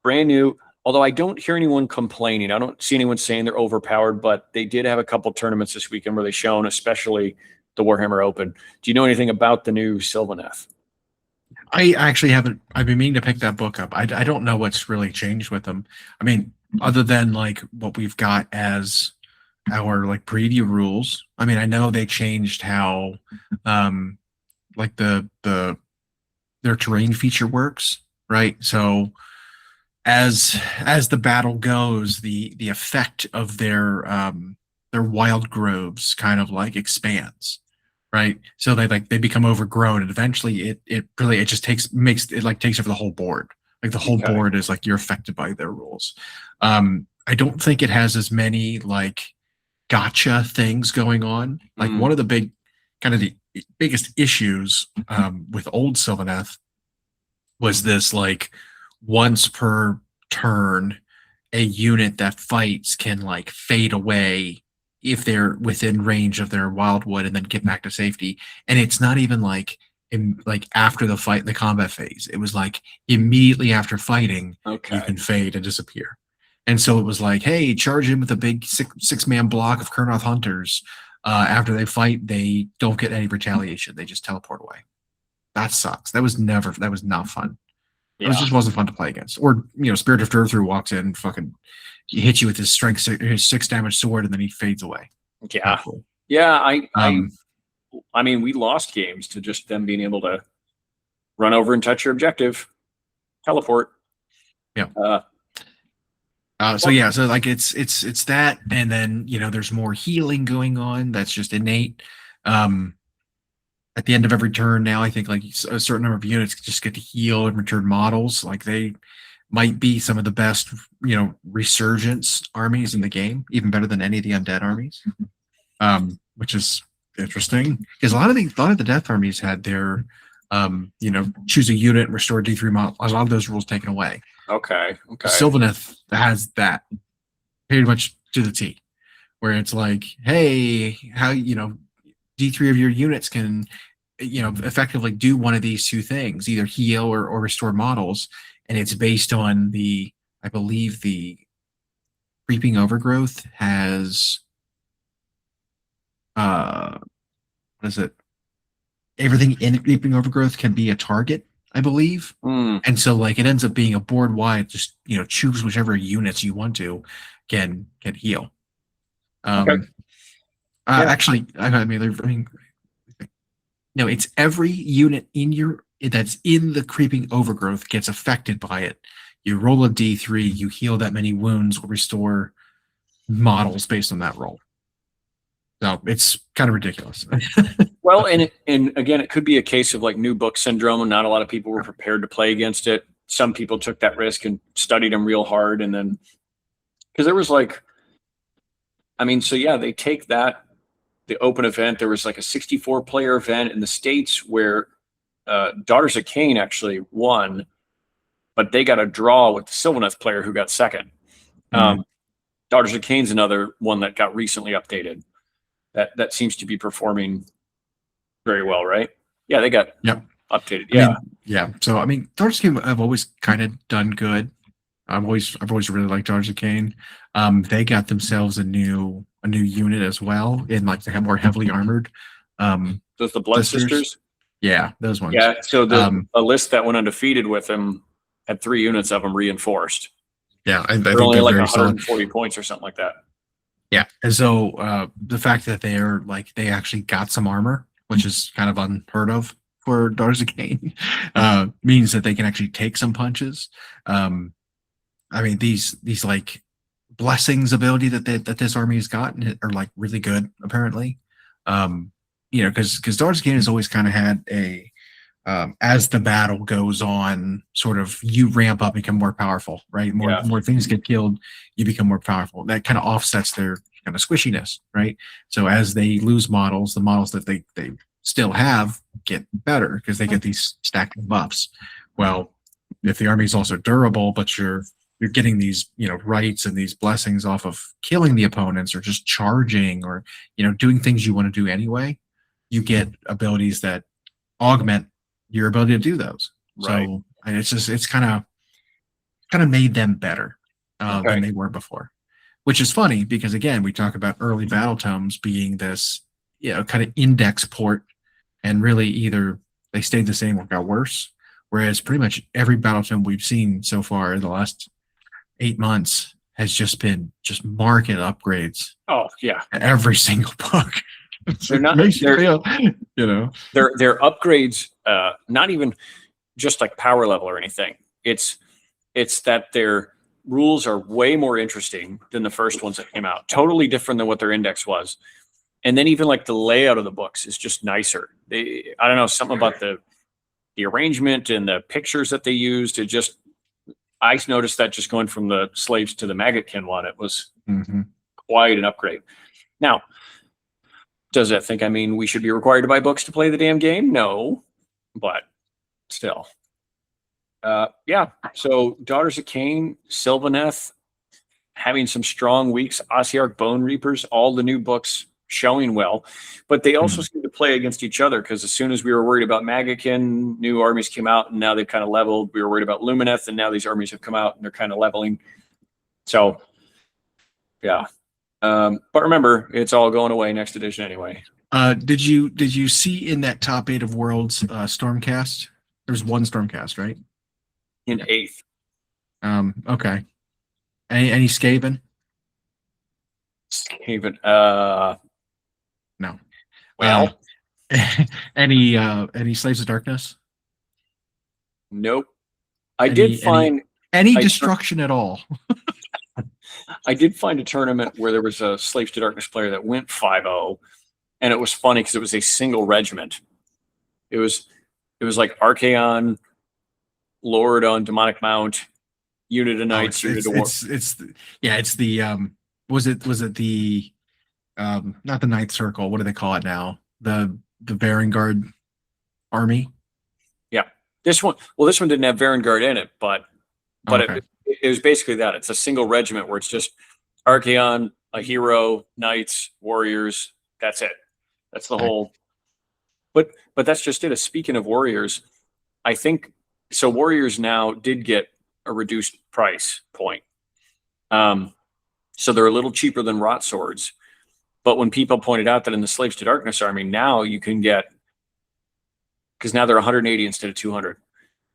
brand new. Although I don't hear anyone complaining. I don't see anyone saying they're overpowered, but they did have a couple tournaments this weekend where they shown, especially the Warhammer Open. Do you know anything about the new Sylvaneth? I actually haven't. I've been meaning to pick that book up. I don't know what's really changed with them. I mean, other than like what we've got as our like preview rules. I mean, I know they changed how like their terrain feature works, right? So as the battle goes, the effect of their wild groves kind of like expands, right? So they become overgrown, and eventually it just takes over the whole board. Like the whole board is like you're affected by their rules. I don't think it has as many like gotcha things going on. Like one of the biggest issues with old Sylvaneth was this like once per turn a unit that fights can like fade away if they're within range of their wildwood and then get back to safety. And it's not even like after the fight in the combat phase. It was like immediately after fighting, you can fade and disappear. And so it was like, hey, charge in with a big six-man block of Kurnoth hunters. After they fight, they don't get any retaliation. They just teleport away. That sucks. That was not fun. Yeah. It just wasn't fun to play against. Or, Spirit of Earth walks in and fucking hits you with his his 6 damage sword, and then he fades away. Yeah. Cool. Yeah, I mean, we lost games to just them being able to run over and touch your objective, teleport. Yeah. So like it's that, and then there's more healing going on. That's just innate. At the end of every turn now, I think like a certain number of units just get to heal and return models. Like they might be some of the best, resurgence armies in the game, even better than any of the undead armies. Which is interesting because a lot of the death armies had their, choose a unit and restore D3 model. A lot of those rules taken away. Okay. Sylvaneth has that pretty much to the T, where it's like, hey, how D3 of your units can effectively do one of these two things, either heal or restore models, and it's based on I believe the creeping overgrowth has what is it? Everything in creeping overgrowth can be a target, I believe. Hmm. And so like it ends up being a board wide, just choose whichever units you want to can heal. Okay. Yeah. Actually, I mean, no, it's every unit that's in the creeping overgrowth gets affected by it. You roll a d3, you heal that many wounds, or restore models based on that roll. So it's kind of ridiculous. Well, and again, it could be a case of like new book syndrome, and not a lot of people were prepared to play against it. Some people took that risk and studied them real hard, and then because there was like, I mean, so yeah, they take that the open event. There was like a 64 player event in the States where Daughters of Cain actually won, but they got a draw with the Sylvaneth player who got second. Daughters of Cain's another one that got recently updated. That seems to be performing very well, right? Yeah, they got updated. Yeah. So I mean, Daughters of Cain have always kind of done good. I've always really liked Daughters of Cain. They got themselves a new unit as well, in like they have more heavily armored. Those the Blood Sisters. Yeah, those ones. Yeah. So a list that went undefeated with them had 3 units of them reinforced. Yeah, I think they're only like 140 points or something like that. Yeah, and so the fact that they actually got some armor, which is kind of unheard of for Daughters of Cain, means that they can actually take some punches. I mean, these like blessings ability that this army has gotten are like really good, apparently. Because Daughters of Cain has always kind of had a as the battle goes on, sort of you ramp up, become more powerful, right? More things get killed, you become more powerful. That kind of offsets their kind of squishiness, right? So as they lose models, the models that they still have get better because they get these stacked buffs. Well, if the army is also durable, but you're getting these rights and these blessings off of killing the opponents or just charging or doing things you want to do anyway, you get abilities that augment your ability to do those. Right. So it's kind of made them better than they were before, which is funny because again, we talk about early battle tomes being this, kind of index port, and really either they stayed the same or got worse. Whereas pretty much every battle tome we've seen so far in the last 8 months has just been market upgrades. Oh yeah, every single book. They're not. They're upgrades. Not even just like power level or anything. It's that their rules are way more interesting than the first ones that came out. Totally different than what their index was. And then even like the layout of the books is just nicer. I don't know, something about the arrangement and the pictures that they used. I noticed that just going from the slaves to the Maggotkin one, it was quite an upgrade. Now, does that think we should be required to buy books to play the damn game? No, but still. Yeah. So Daughters of Cain, Sylvaneth, having some strong weeks, Ossiarch Bone Reapers, all the new books showing well, but they also seem to play against each other because as soon as we were worried about Maggotkin, new armies came out and now they've kind of leveled. We were worried about Lumineth and now these armies have come out and they're kind of leveling. So, yeah. But remember, it's all going away next edition anyway. Did you see in that top 8 of Worlds Stormcast? There's one Stormcast, right? In 8th. Okay. Any Skaven? Skaven. No. Well, any Slaves of Darkness? Nope. I did find any destruction at all. I did find a tournament where there was a Slaves to Darkness player that went 5-0, and it was funny because it was a single regiment. It was like Archaon, Lord on Demonic Mount, unit of Knights, unit of War. It's the was it the not the Ninth Circle, what do they call it now? The Varangard army? Yeah. This one didn't have Varangard in it, but okay. It was basically that. It's a single regiment where it's just Archaon, a hero, knights, warriors. That's it. That's the whole. But that's just it. Speaking of warriors, I think so. Warriors now did get a reduced price point, so they're a little cheaper than Rot swords. But when people pointed out that in the Slaves to Darkness army, now you can get, because now they're 180 instead of 200.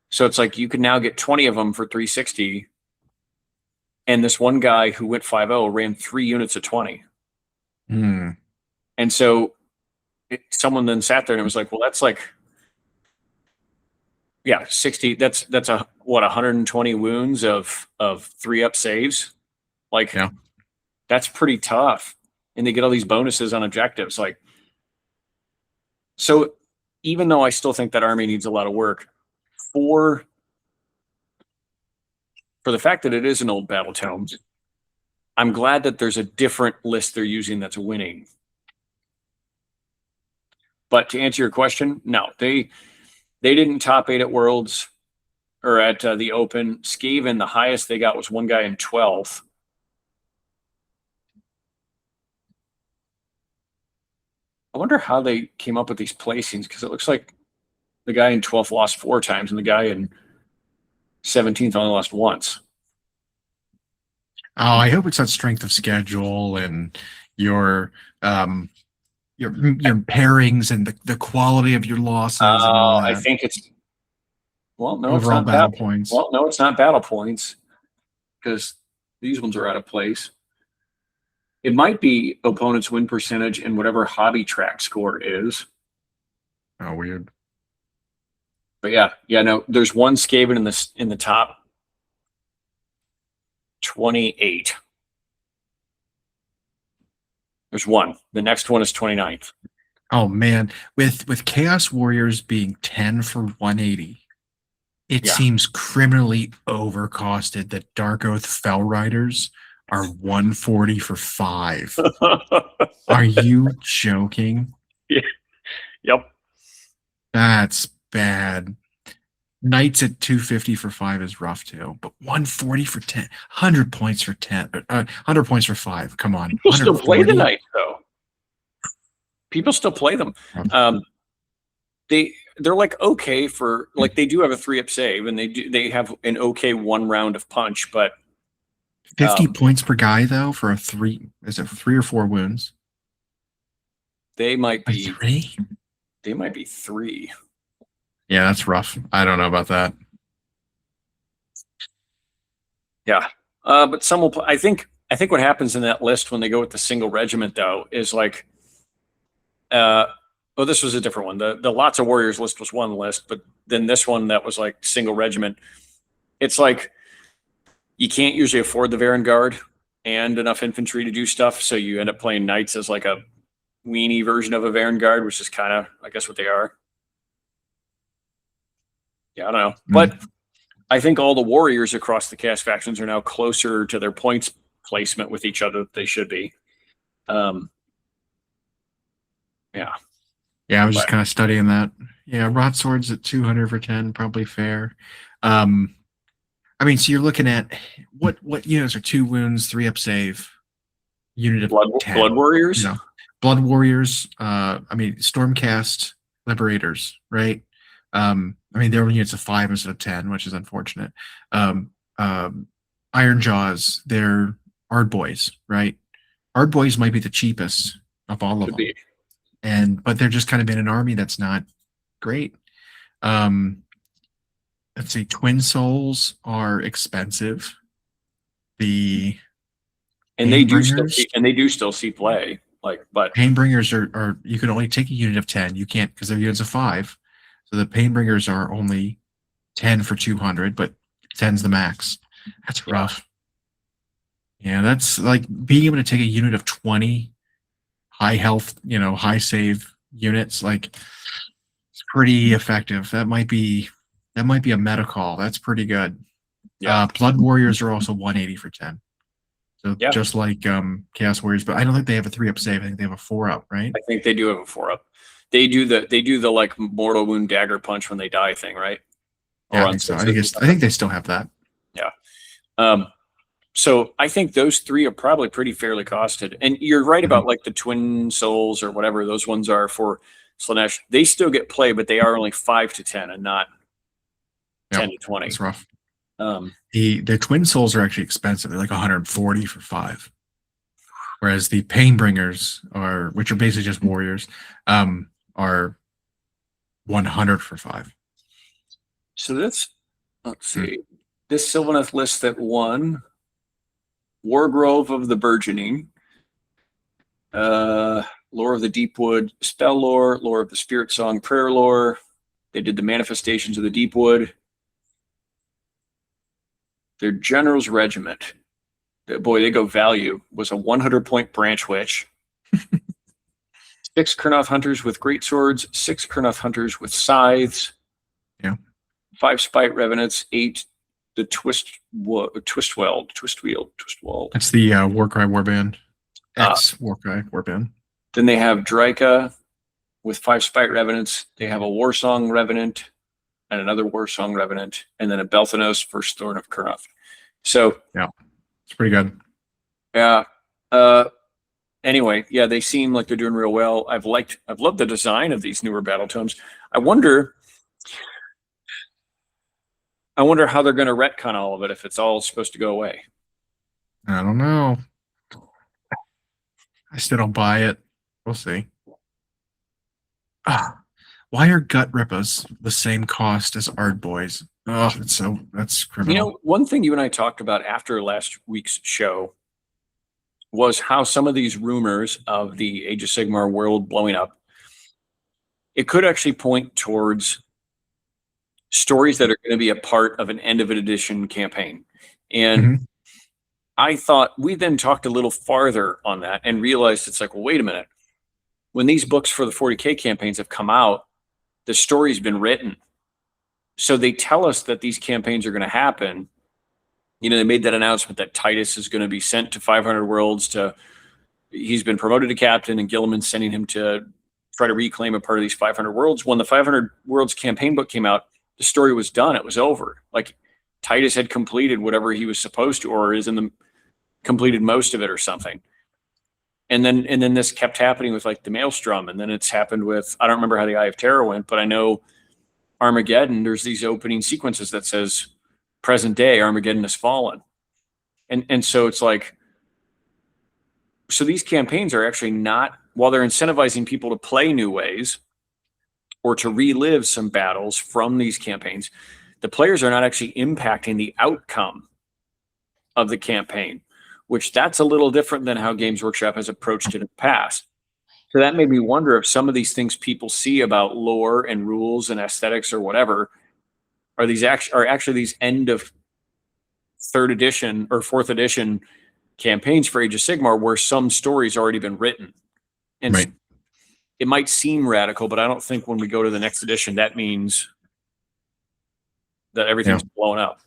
So it's like you can now get 20 of them for 360. And this one guy who went 5-0 ran 3 units of 20. Mm. And so someone then sat there and it was like, well, that's like, yeah, 60. That's a what, 120 wounds of 3-up saves. Like, yeah. That's pretty tough. And they get all these bonuses on objectives. Like, so even though I still think that army needs a lot of work, for the fact that it is an old battle tomes, I'm glad that there's a different list they're using that's winning. But to answer your question, no, they didn't top 8 at Worlds or at the Open. Skaven, the highest they got was one guy in 12th. I wonder how they came up with these placings, because it looks like the guy in 12th lost 4 times and the guy in 17th only lost once. Oh, I hope it's on strength of schedule and your pairings and the quality of your losses. And all that. I think it's no, overall it's not battle points. Well, no, it's not battle points, because these ones are out of place. It might be opponent's win percentage and whatever hobby track score is. Oh, weird. But yeah, no. There's one Skaven in the top 28. There's one. The next one is 29th. Oh man, with Chaos Warriors being 10 for 180, it seems criminally overcosted that Dark Oath Fell Riders are 140 for 5. Are you joking? Yeah. Yep. That's bad. Knights at 250 for 5 is rough too, but 140 for 10, 100 points for 10, 100 points for 5. Come on. People still play the Knights though. People still play them. They're like okay for, like, they do have a 3-up save and they have an okay 1 round of punch, but 50 points per guy though for a 3. Is it 3 or 4 wounds? They might be 3. They might be 3. Yeah, that's rough. I don't know about that. Yeah, but some will. I think what happens in that list when they go with the single regiment though is like, this was a different one. The Lots of Warriors list was one list, but then this one that was like single regiment. It's like you can't usually afford the Vanguard and enough infantry to do stuff, so you end up playing Knights as like a weenie version of a Vanguard, which is kind of, I guess, what they are. Yeah, I don't know. But I think all the warriors across the cast factions are now closer to their points placement with each other than they should be. Yeah. Yeah, I was just kind of studying that. Yeah, Rot Swords at 200 for 10, probably fair. I mean, so you're looking at what units are 2 wounds, 3-up save, unit of Blood Warriors? Blood Warriors, I mean, Stormcast Liberators, right? I mean, they're only units of 5 instead of 10, which is unfortunate. Iron Jaws, they're Ard Boys, right? Ard Boys might be the cheapest of all of them. But they're just kind of in an army that's not great. Let's see, Twin Souls are expensive. And they do still see play. But Painbringers are you can only take a unit of 10. You can't, because they're units of 5. So the Painbringers are only 10 for 200, but 10's the max. That's rough. Yeah, that's like being able to take a unit of 20 high health, high save units. Like, it's pretty effective. That might be a meta call. That's pretty good. Yeah. Blood Warriors are also 180 for 10. So just like Chaos Warriors, but I don't think they have a 3-up save. I think they have a 4-up, right? I think they do have a 4-up. They do the like mortal wound dagger punch when they die thing, right? Yeah, I think so. I think they still have that. Yeah. So I think those 3 are probably pretty fairly costed. And you're right about like the Twin Souls or whatever those ones are for Slanesh, they still get play, but they are only 5 to 10 and not 10 to 20. It's rough. Um, The twin souls are actually expensive. They're like 140 for 5. Whereas the Painbringers are, which are basically just warriors, are 100 for 5. so let's see. This Sylvaneth list that won Wargrove of the Burgeoning, Lore of the Deepwood, Spell Lore, Lore of the Spirit Song, Prayer Lore. They did the Manifestations of the Deepwood. Their General's Regiment, boy, they go value, was a 100-point Branch Witch. 6 Kurnoth Hunters with great swords, 6 Kurnoth Hunters with scythes. Yeah. 5 Spite Revenants, 8 the Twistweld. That's the Warcry Warband. Warcry Warband. Then they have Dryka with 5 Spite Revenants. They have a Warsong Revenant and another Warsong Revenant, and then a Belthanos First Thorn of Kurnoth. So yeah, it's pretty good. Yeah. Anyway, yeah, they seem like they're doing real well. I've loved the design of these newer battle tomes. I wonder how they're going to retcon all of it if it's all supposed to go away. I don't know. I still don't buy it. We'll see. Why are Gut Rippas the same cost as Ard Boys? Oh, that's criminal. You know, one thing you and I talked about after last week's show was how some of these rumors of the Age of Sigmar world blowing up, it could actually point towards stories that are going to be a part of an end of an edition campaign. And I thought we then talked a little farther on that and realized it's like, well, wait a minute. When these books for the 40k campaigns have come out, the story's been written. So they tell us that these campaigns are going to happen. You know, they made that announcement that Titus is going to be sent to 500 Worlds he's been promoted to captain, and Gilliman's sending him to try to reclaim a part of these 500 Worlds. When the 500 Worlds campaign book came out, the story was done. It was over. Like Titus had completed whatever he was supposed to, or completed most of it or something. And then this kept happening with like the Maelstrom, and then it's happened with, I don't remember how the Eye of Terror went, but I know Armageddon, there's these opening sequences that says present day Armageddon has fallen. And so it's like, so these campaigns are actually not, while they're incentivizing people to play new ways or to relive some battles from these campaigns, the players are not actually impacting the outcome of the campaign, which that's a little different than how Games Workshop has approached it in the past. So that made me wonder if some of these things people see about lore and rules and aesthetics or whatever are actually these end of 3rd edition or 4th edition campaigns for Age of Sigmar where some story's already been written. And right. It might seem radical, but I don't think when we go to the next edition that means that everything's blown up.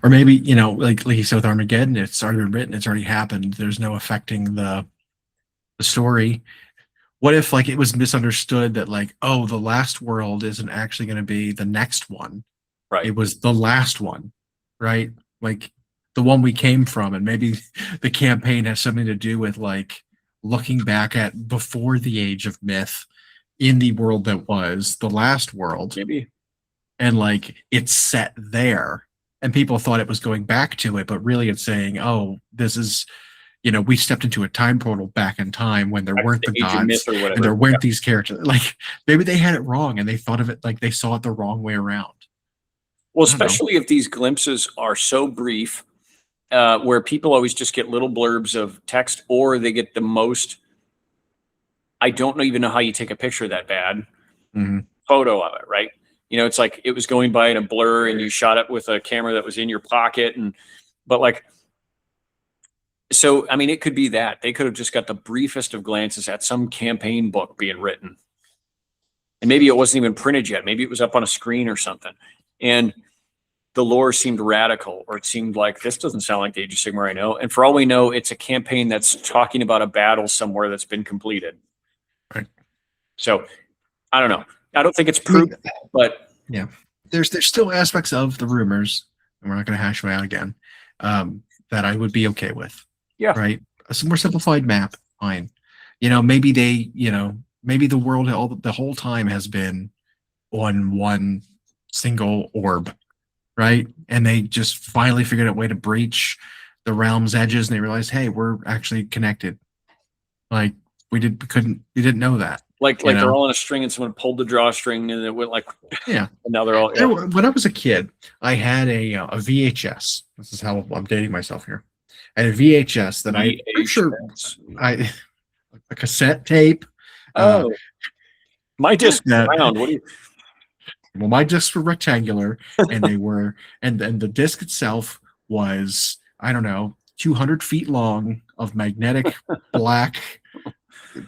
Or maybe, you know, like you said with Armageddon, it's already been written, it's already happened. There's no affecting the story. What if like it was misunderstood that like, oh, the last world isn't actually going to be the next one. Right. It was the last one, right? Like the one we came from, and maybe the campaign has something to do with like looking back at before the age of myth in the world that was the last world. Maybe. And like it's set there. And people thought it was going back to it, but really it's saying, oh, this is, you know, we stepped into a time portal back in time when there weren't the gods and there weren't these characters. Like maybe they had it wrong and they thought of it like they saw it the wrong way around. Well, especially if these glimpses are so brief, where people always just get little blurbs of text, or they get the most, I don't even know how you take a picture that bad, photo of it, right? You know, it's like it was going by in a blur and you shot it with a camera that was in your pocket. But like, so, I mean, it could be that they could have just got the briefest of glances at some campaign book being written. And maybe it wasn't even printed yet. Maybe it was up on a screen or something. And the lore seemed radical, or it seemed like this doesn't sound like the Age of Sigmar I know. And for all we know, it's a campaign that's talking about a battle somewhere that's been completed. Right. So I don't know. I don't think it's proof, but yeah, there's still aspects of the rumors, and we're not going to hash them out again, that I would be okay with. Yeah. Right. A more simplified map, fine. You know, maybe they, you know, maybe the world the whole time has been on one single orb, right? And they just finally figured out a way to breach the realm's edges, and they realized, hey, we're actually connected. Like we didn't know that. Like You they're know? all on a string and someone pulled the drawstring and it went like, Yeah. and now they're all, When I was a kid, I had a VHS. This is how I'm dating myself here. I had a VHS that I'm sure I a cassette tape. Oh, my disc is That round. What do you? well, my discs were rectangular, and they were, and then the disc itself was, I don't know, 200 feet long of magnetic black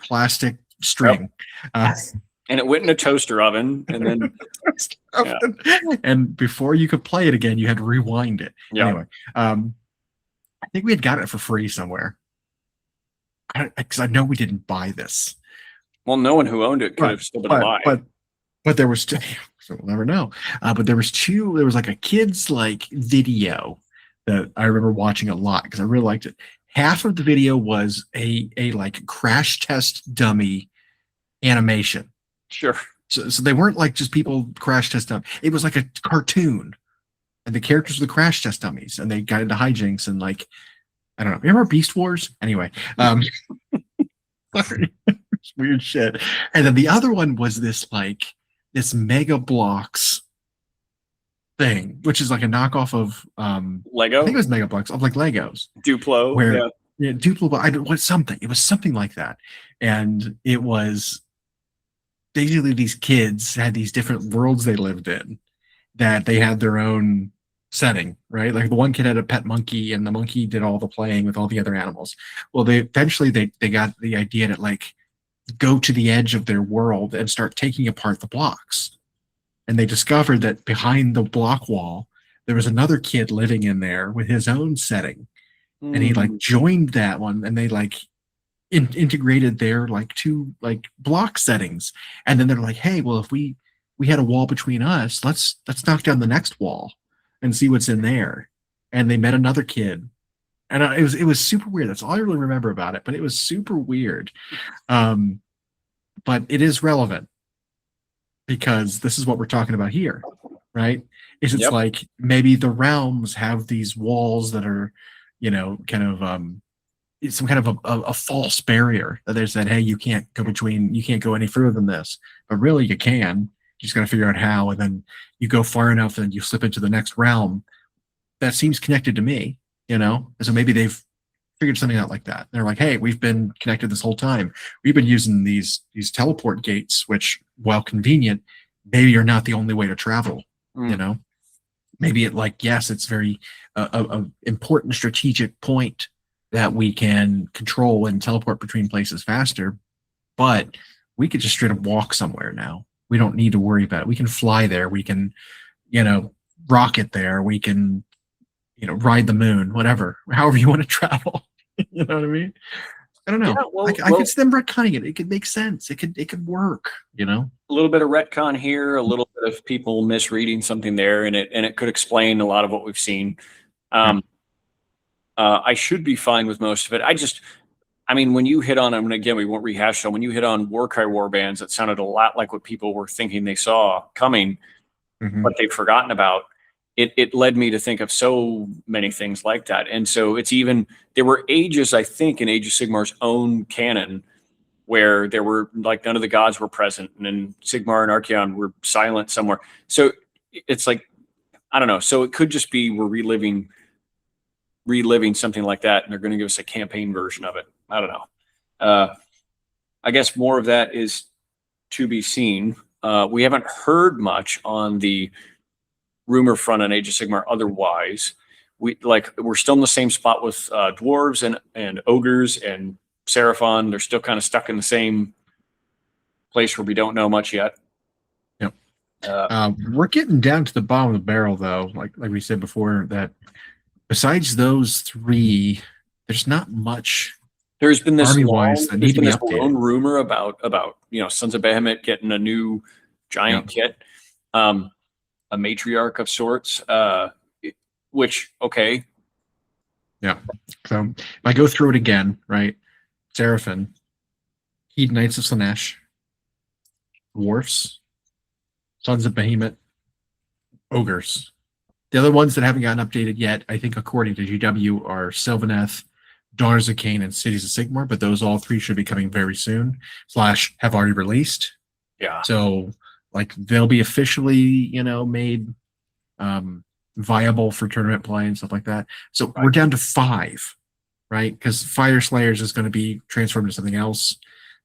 plastic string. And it went in a toaster oven, and then and before you could play it again, you had to rewind it. Yeah. Anyway, I think we had got it for free somewhere. Because I know we didn't buy this. Well, no one who owned it could have still been alive. But there was two, so we'll never know. But there was like a kid's like video that I remember watching a lot because I really liked it. Half of the video was a like crash test dummy animation. Sure. So they weren't like just people crash test dummy. It was like a cartoon, and the characters were the crash test dummies, and they got into hijinks and like I don't know. Remember Beast Wars? Anyway, sorry, weird shit. And then the other one was this Mega Blocks thing, which is like a knockoff of Lego. I think it was Mega Blocks of like Legos. Duplo. Where Duplo, was something. It was something like that, and it was basically these kids had these different worlds they lived in that they had their own setting, right? Like the one kid had a pet monkey, and the monkey did all the playing with all the other animals. Well, they eventually they got the idea to like go to the edge of their world and start taking apart the blocks. And they discovered that behind the block wall, there was another kid living in there with his own setting. And he like joined that one, and they like integrated their like two like block settings. And then they're like, hey, well, if we had a wall between us, let's knock down the next wall and see what's in there. And they met another kid. And it was super weird. That's all I really remember about it, but it was super weird. But it is relevant because this is what we're talking about here, right? It's like maybe the realms have these walls that are, you know, kind of it's some kind of a false barrier that they said, hey, you can't go any further than this. But really you can. You just got to figure out how, and then you go far enough and you slip into the next realm that seems connected to me, you know? And so maybe they've figured something out like that. They're like, hey, we've been connected this whole time. We've been using these teleport gates, which, while convenient, maybe are not the only way to travel, you know? Maybe it's very important strategic point that we can control and teleport between places faster, but we could just straight up walk somewhere now. We don't need to worry about it. We can fly there. We can, rocket there. We can, ride the moon, whatever, however you want to travel. You know what I mean? I don't know. Yeah, well, I could see them retconning it. It could make sense. It could work, A little bit of retcon here, a little bit of people misreading something there, and it could explain a lot of what we've seen. I should be fine with most of it. When you hit on, again, we won't rehash them. When you hit on Warcry warbands, it sounded a lot like what people were thinking they saw coming, but they've forgotten about. It led me to think of so many things like that. And so there were ages, I think, in Age of Sigmar's own canon where there were like none of the gods were present, and then Sigmar and Archaon were silent somewhere. So it's like, I don't know. So it could just be we're reliving something like that, and they're going to give us a campaign version of it. I don't know. I guess more of that is to be seen. We haven't heard much on the rumor front on Age of Sigmar otherwise. We're still in the same spot with dwarves and ogres and Seraphon. They're still kind of stuck in the same place where we don't know much yet. Yep. We're getting down to the bottom of the barrel, though. Like we said before, that besides those three, there's not much. There's been this lone rumor about Sons of Behemoth getting a new giant kit, a matriarch of sorts. Which okay. Yeah. So if I go through it again, right? Seraphon, Heed Knights of Slanesh, dwarfs, Sons of Behemoth, ogres. The other ones that haven't gotten updated yet, I think, according to GW, are Sylvaneth, Daughters of Cain, and Cities of Sigmar. But those all three should be coming very soon. / have already released. Yeah. So like they'll be officially, made viable for tournament play and stuff like that. So we're down to 5, right? Because Fire Slayers is going to be transformed into something else.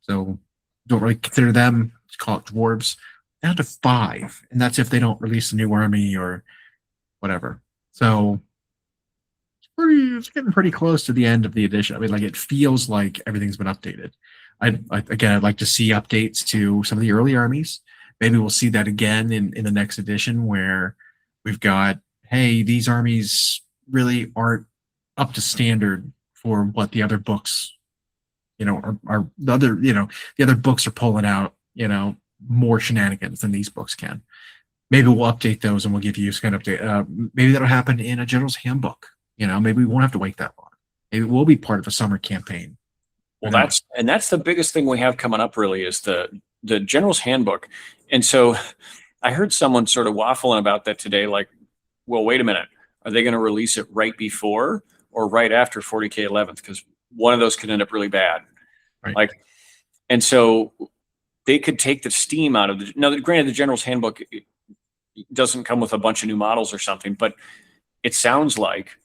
So don't really consider them. Call it dwarves. Down to 5, and that's if they don't release a new army or whatever. So it's getting pretty close to the end of the edition. I mean, like, it feels like everything's been updated. I'd like to see updates to some of the early armies. Maybe we'll see that again in the next edition, where we've got, hey, these armies really aren't up to standard for what the other books, are the other books are pulling out, more shenanigans than these books can. Maybe we'll update those and we'll give you kind of update. Maybe that'll happen in a general's handbook. Maybe we won't have to wait that long. Maybe it will be part of a summer campaign. Well, that's the biggest thing we have coming up, really, is the general's handbook. And so I heard someone sort of waffling about that today, like, well, wait a minute, are they going to release it right before or right after 40k 11th? Because one of those could end up really bad. Right. And so they could take the steam out of the. Now, granted, the general's handbook doesn't come with a bunch of new models or something, but it sounds like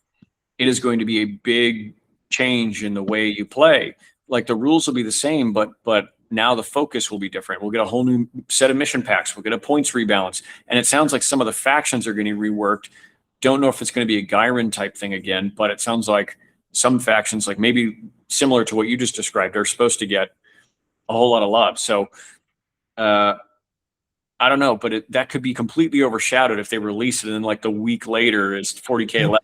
it is going to be a big change in the way you play. Like, the rules will be the same, but now the focus will be different. We'll get a whole new set of mission packs. We'll get a points rebalance. And it sounds like some of the factions are getting reworked. Don't know if it's going to be a Gyron type thing again, but it sounds like some factions, like maybe similar to what you just described, are supposed to get a whole lot of love. So I don't know, but that could be completely overshadowed if they release it and then like the week later is 40k 11.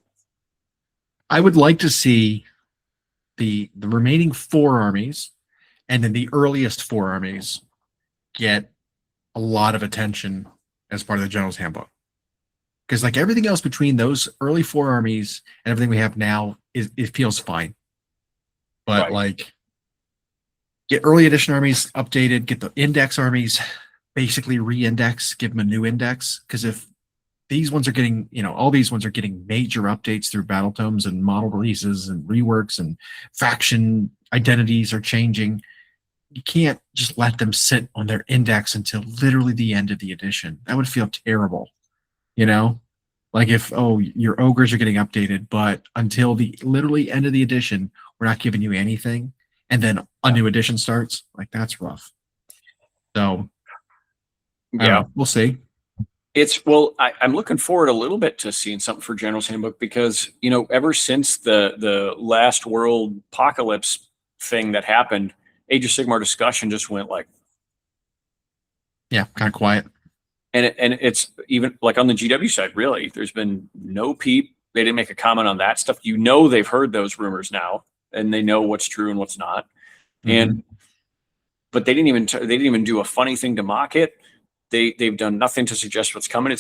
I would like to see the remaining 4 armies and then the earliest 4 armies get a lot of attention as part of the general's handbook. Because like everything else between those early 4 armies and everything we have now, it feels fine. But like, get early edition armies updated, get the index armies basically re-index, give them a new index. Because if these ones are getting, all these ones are getting major updates through battle tomes and model releases and reworks, and faction identities are changing, you can't just let them sit on their index until literally the end of the edition. That would feel terrible. Like, if, your ogres are getting updated, but until the literally end of the edition, we're not giving you anything, and then a new edition starts, like, that's rough. So yeah, we'll see. I'm looking forward a little bit to seeing something for General's Handbook, because ever since the last world apocalypse thing that happened, Age of Sigmar discussion just went like, kind of quiet. And it's even like on the GW side, really, there's been no peep. They didn't make a comment on that stuff. They've heard those rumors now, and they know what's true and what's not. But they didn't even do a funny thing to mock it. They've done nothing to suggest what's coming.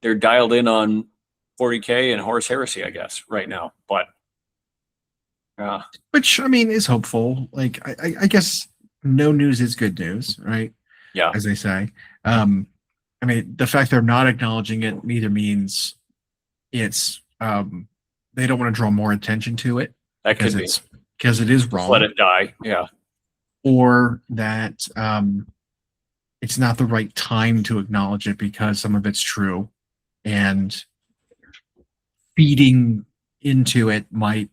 They're dialed in on 40k and Horus Heresy, I guess, right now. But which, I mean, is hopeful. Like, I guess no news is good news, right? Yeah, as they say. I mean, the fact they're not acknowledging it neither means it's they don't want to draw more attention to it. That could be because it is wrong. Let it die. Yeah. Or that it's not the right time to acknowledge it because some of it's true, and feeding into it might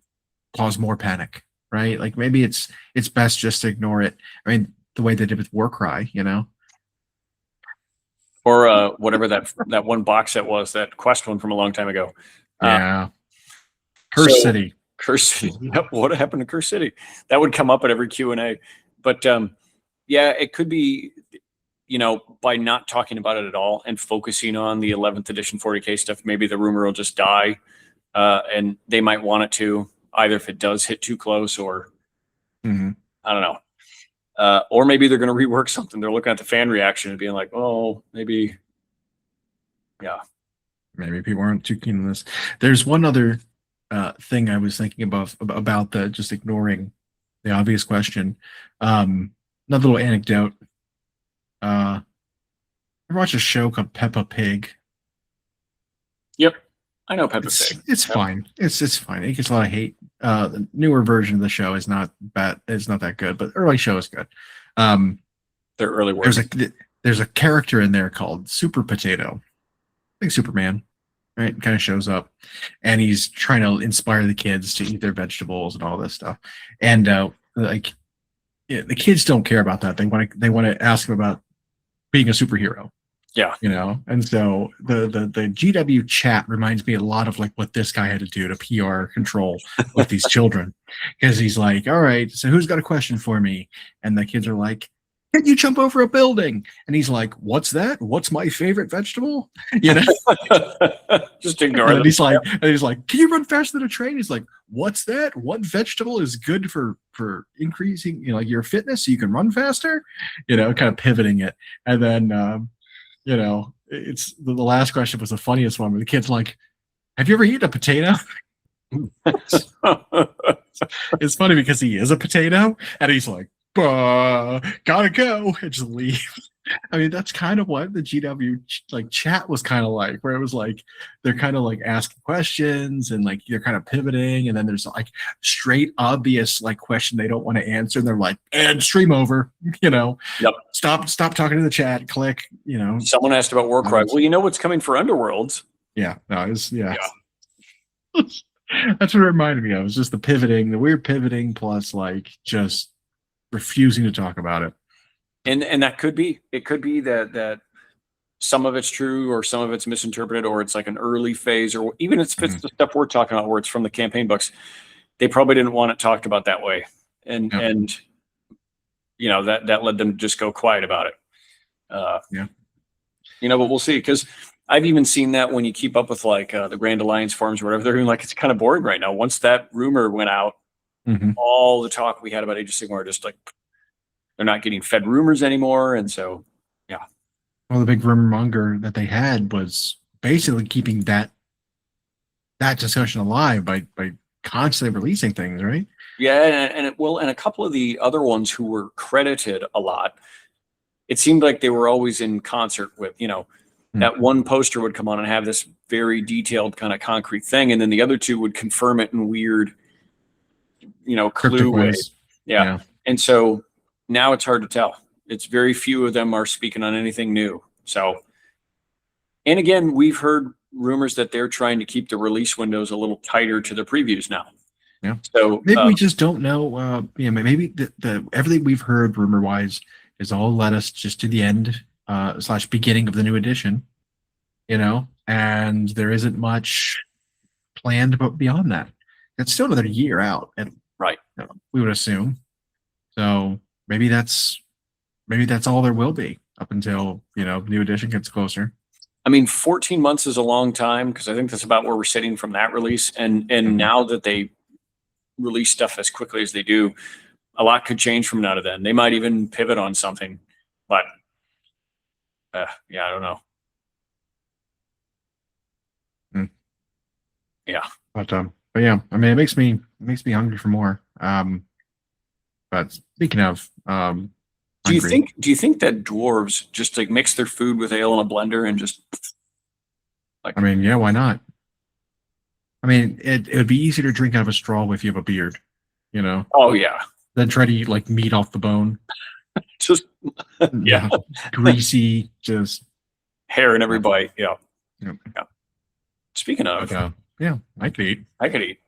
cause more panic, right? Like, maybe it's best just to ignore it. I mean, the way they did with Warcry, or whatever that one box set was, that Quest one from a long time ago. Curse City. Yep. What happened to Curse City? That would come up at every Q&A. But it could be, by not talking about it at all and focusing on the 11th edition 40k stuff, maybe the rumor will just die, and they might want it to, either if it does hit too close, or I don't know. Or maybe they're going to rework something. They're looking at the fan reaction and being like, oh, maybe. Yeah. Maybe people aren't too keen on this. There's one other thing I was thinking about the just ignoring the obvious question. Another little anecdote. I watched a show called Peppa Pig. Yep, I know Peppa Pig. It's Yep. fine. It's fine. It gets a lot of hate. The newer version of the show is not bad. It's not that good, but the early show is good. Their early work. There's a character in there called Super Potato. I think Superman, right? Kind of shows up, and he's trying to inspire the kids to eat their vegetables and all this stuff. And like, yeah, the kids don't care about that. They want to ask him about being a superhero. Yeah. You know, and so the GW chat reminds me a lot of like what this guy had to do to PR control with these children, because he's like, all right, so who's got a question for me? And the kids are like, can you jump over a building? And he's like, what's that? What's my favorite vegetable? You know, just ignore and them. he's like, can you run faster than a train? He's like, what's that? What vegetable is good for increasing, you know, like your fitness so you can run faster? You know, kind of pivoting it. And then you know, it's the last question was the funniest one where the kid's like, have you ever eaten a potato? It's funny because he is a potato and he's like, gotta go, and just leave. I mean, that's kind of what the GW like chat was kind of like, where it was like they're kind of like asking questions and like they're kind of pivoting, and then there's like straight obvious like question they don't want to answer, and they're like, and stream over, you know. Yep. Stop talking to the chat, click, you know. Someone asked about Warcry. Well, you know what's coming for Underworlds. Yeah, no, it's that's what it reminded me of. It was just the pivoting, the weird pivoting, plus like just refusing to talk about it. And that could be, it could be that some of it's true or some of it's misinterpreted, or it's like an early phase, or even if it's the stuff we're talking about where it's from the campaign books, they probably didn't want it talked about that way. And you know, that led them to just go quiet about it. You know, but we'll see, because I've even seen that when you keep up with like the Grand Alliance forums or whatever, they're like, it's kind of boring right now. Once that rumor went out, all the talk we had about Age of Sigmar just like, they're not getting fed rumors anymore. And so, yeah. Well, the big rumor monger that they had was basically keeping that discussion alive by constantly releasing things, right? Yeah, and a couple of the other ones who were credited a lot, it seemed like they were always in concert with, you know, that one poster would come on and have this very detailed kind of concrete thing, and then the other two would confirm it in weird, you know, clue ways. Yeah. And so now it's hard to tell. It's very few of them are speaking on anything new. So, and again, we've heard rumors that they're trying to keep the release windows a little tighter to the previews now. Yeah. So maybe we just don't know. Yeah, maybe the everything we've heard rumor wise is all led us just to the end / beginning of the new edition, you know, and there isn't much planned but beyond that. It's still another year out, and right, you know, we would assume. So maybe that's all there will be up until, you know, new edition gets closer. I mean, 14 months is a long time, because I think that's about where we're sitting from that release. And now that they release stuff as quickly as they do, a lot could change from now to then. They might even pivot on something, but yeah, I don't know. Yeah. But yeah, I mean, it makes me hungry for more. But speaking of, do you think that dwarves just like mix their food with ale in a blender and just like? I mean, yeah, why not? I mean, it would be easier to drink out of a straw if you have a beard, you know? Oh yeah. Than try to eat like meat off the bone. Just yeah, greasy, just hair in every bite. Yeah. Yeah. Speaking of, yeah, I could eat.